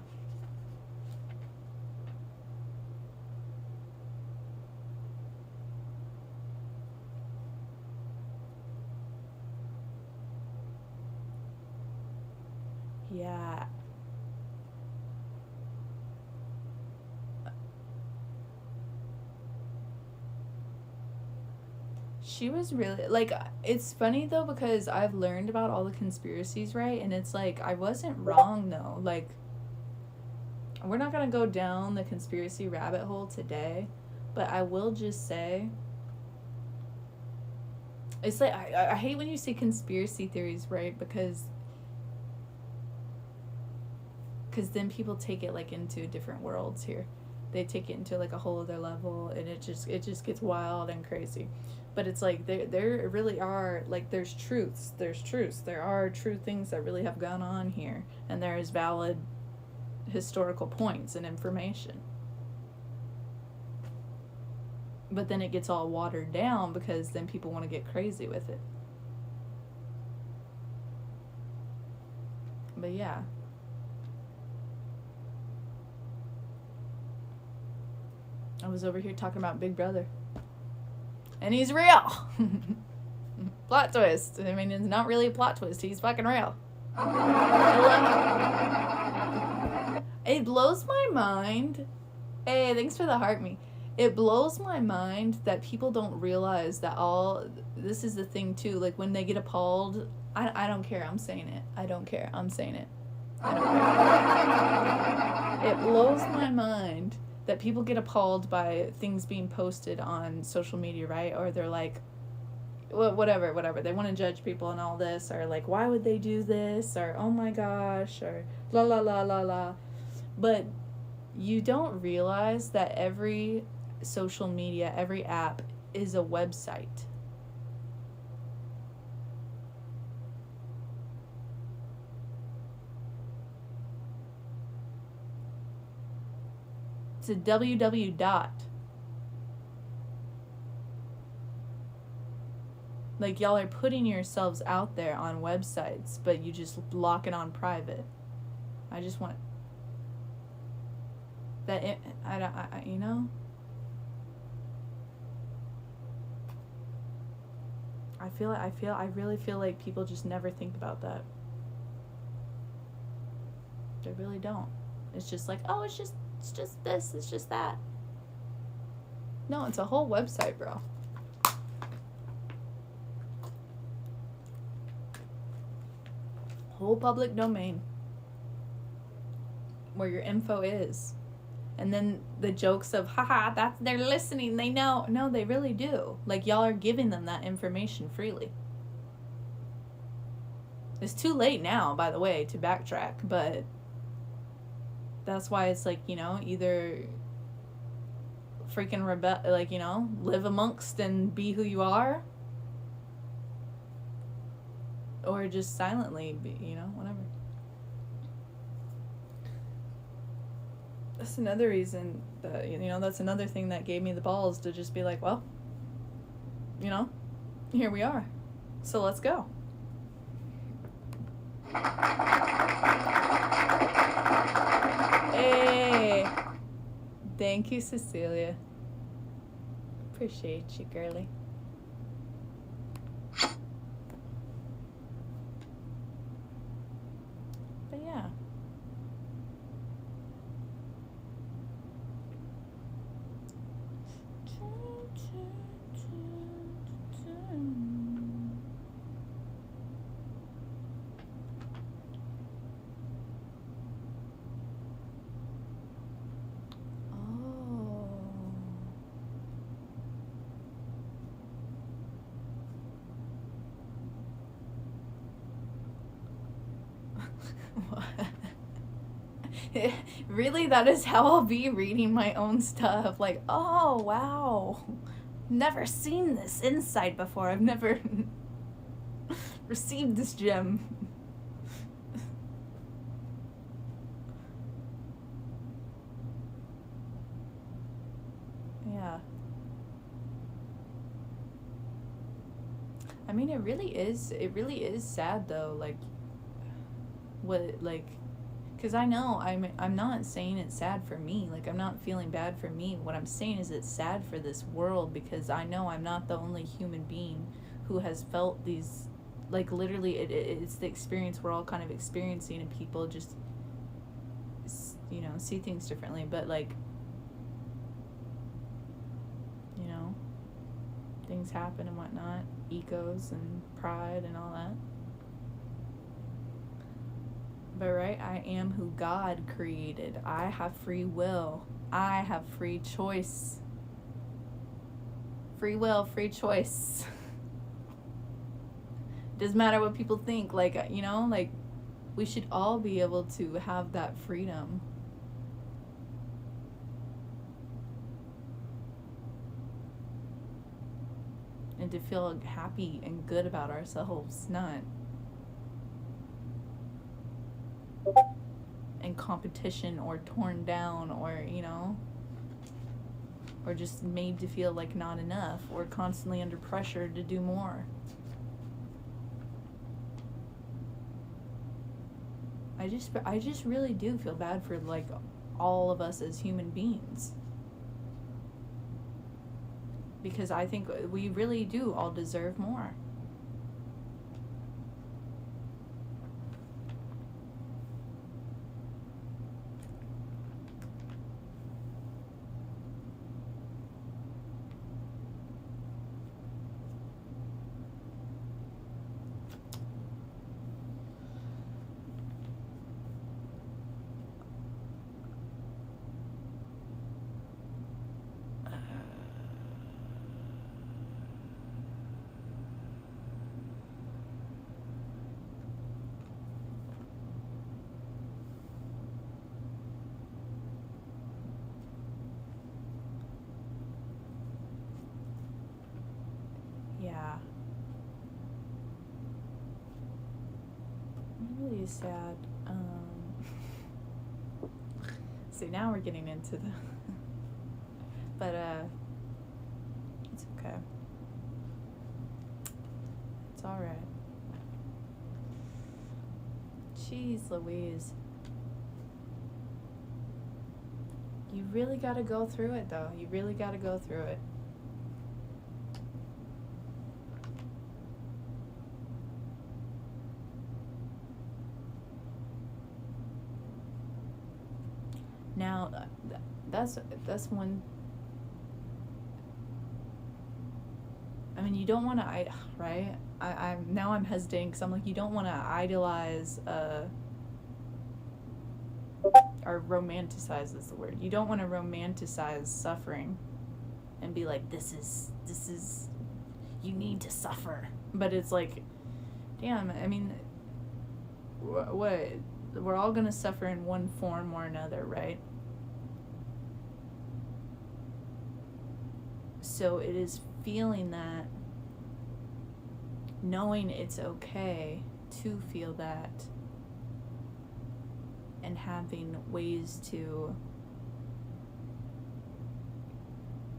Yeah. She was really, like, it's funny though, because I've learned about all the conspiracies, right? And it's like, I wasn't wrong though. Like, we're not gonna go down the conspiracy rabbit hole today, but I will just say, it's like, I hate when you say conspiracy theories, right? Because then people take it like into different worlds here. They take it into like a whole other level, and it just gets wild and crazy. But it's like there really are, like, there's truths. There are true things that really have gone on here, and there is valid historical points and information. But then it gets all watered down because then people want to get crazy with it. But yeah. I was over here talking about Big Brother. And he's real. Plot twist. I mean, it's not really a plot twist. He's fucking real. I love it. It blows my mind. Hey, thanks for the heart me. It blows my mind that people don't realize that this is the thing too. Like, when they get appalled, I don't care. I'm saying it. I don't care. I'm saying it. I don't care. It blows my mind that people get appalled by things being posted on social media, right? Or they're like, whatever. They want to judge people and all this, or like, why would they do this? Or, oh my gosh, or la la la la la. But you don't realize that every social media, every app is a website. It's a www dot. Like, y'all are putting yourselves out there on websites, but you just lock it on private. I just want that. You know. I really feel like people just never think about that. They really don't. It's just like, oh, it's just this, it's just that. No, it's a whole website, bro. Whole public domain where your info is. And then the jokes of, haha, they're listening, they know. No, they really do. Like, y'all are giving them that information freely. It's too late now, by the way, to backtrack, but that's why it's like, you know, either freaking like, you know, live amongst and be who you are, or just silently be, you know, whatever. That's another reason that, you know, that's another thing that gave me the balls to just be like, well, you know, here we are. So let's go. Hey. Thank you, Cecilia. Appreciate you, girly. But yeah. Really, that is how I'll be reading my own stuff. Like, oh, wow. Never seen this insight before. I've never received this gem. Yeah. I mean, it really is sad though, like, what, like, because I know I'm not saying it's sad for me. Like, I'm not feeling bad for me. What I'm saying is it's sad for this world, because I know I'm not the only human being who has felt these, like, literally it's the experience we're all kind of experiencing, and people just, you know, see things differently. But, like, you know, things happen and whatnot, egos and pride and all that. But right, I am who God created. I have free will. I have free choice. Free will, free choice. Doesn't matter what people think. Like, you know, like, we should all be able to have that freedom. And to feel happy and good about ourselves, not in competition or torn down, or, you know, or just made to feel like not enough, or constantly under pressure to do more. I just really do feel bad for, like, all of us as human beings, because I think we really do all deserve more. really sad. See, now we're getting into the... But, it's okay. It's alright. Jeez Louise. You really gotta go through it, though. You really gotta go through it. Now, that's one. I mean, you don't want to, right? I'm hesitating because I'm like, you don't want to idolize, or romanticize is the word. You don't want to romanticize suffering and be like, this is, you need to suffer. But it's like, damn, I mean, what? We're all going to suffer in one form or another, right? So it is feeling that, knowing it's okay to feel that, and having ways to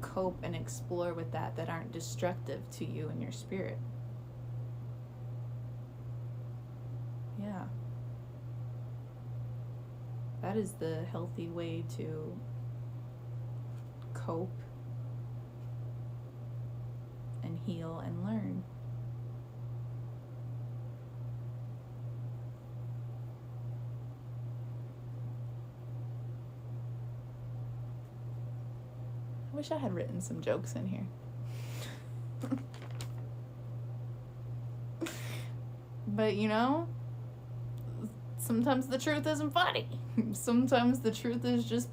cope and explore with that aren't destructive to you and your spirit. Yeah. That is the healthy way to cope and heal and learn. I wish I had written some jokes in here. But you know, sometimes the truth isn't funny. Sometimes the truth is just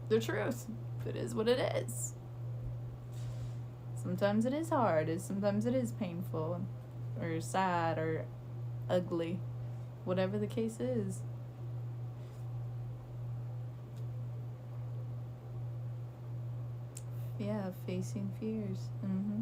the truth. It is what it is. Sometimes it is hard. Sometimes it is painful or sad or ugly. Whatever the case is. Yeah, facing fears. Mm-hmm.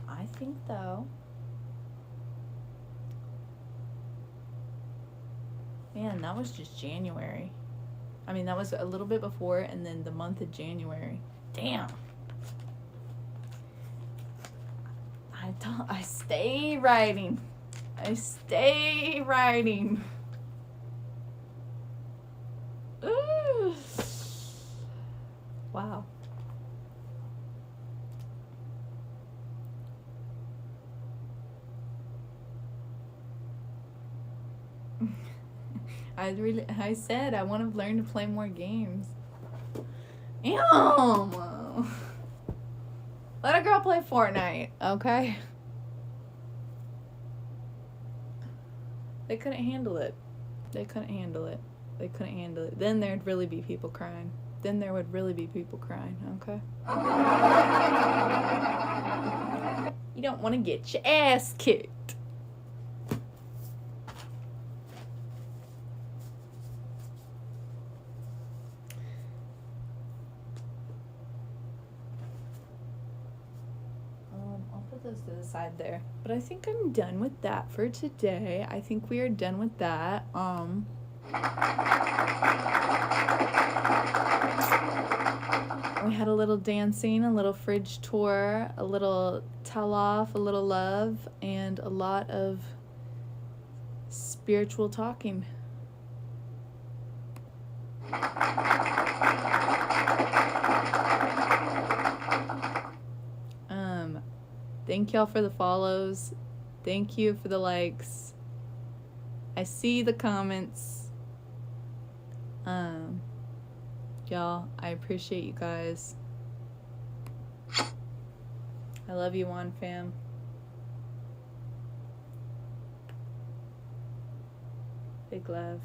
I think though, man, that was just January. I mean, that was a little bit before, and then the month of January. Damn. I stay writing. I stay writing. Ooh. Wow. I said I want to learn to play more games. Damn. Let a girl play Fortnite, okay? They couldn't handle it. They couldn't handle it. They couldn't handle it. Then there'd really be people crying. Then there would really be people crying, okay? You don't want to get your ass kicked. Those to the side there, but I think I'm done with that for today. I think we are done with that. We had a little dancing, a little fridge tour, a little tell off, a little love, and a lot of spiritual talking. Thank y'all for the follows. Thank you for the likes. I see the comments. Y'all, I appreciate you guys. I love you, Juan fam. Big love.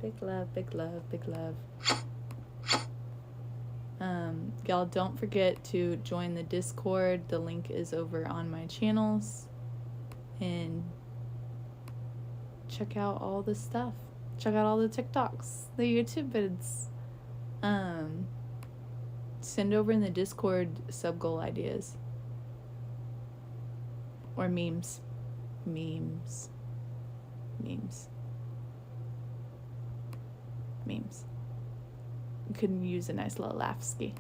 Big love, big love, big love. Y'all don't forget to join the Discord. The link is over on my channels. And check out all the stuff. Check out all the TikToks, the YouTube vids. Send over in the Discord sub goal ideas. Or memes. Memes. You could use a nice little laugh ski.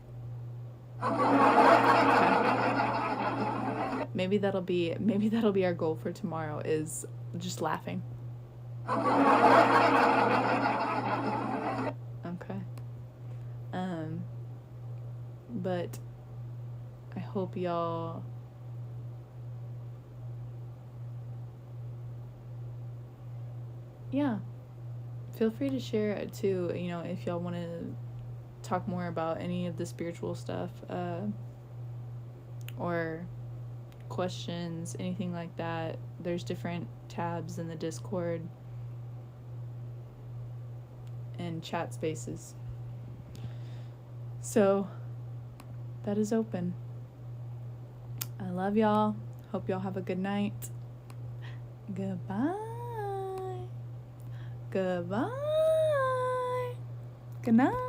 Maybe that'll be our goal for tomorrow, is just laughing. Okay. But I hope y'all feel free to share it too, if y'all want to talk more about any of the spiritual stuff, or questions, anything like that. There's different tabs in the Discord and chat spaces. So that is open. I love y'all. Hope y'all have a good night. Goodbye. Good night.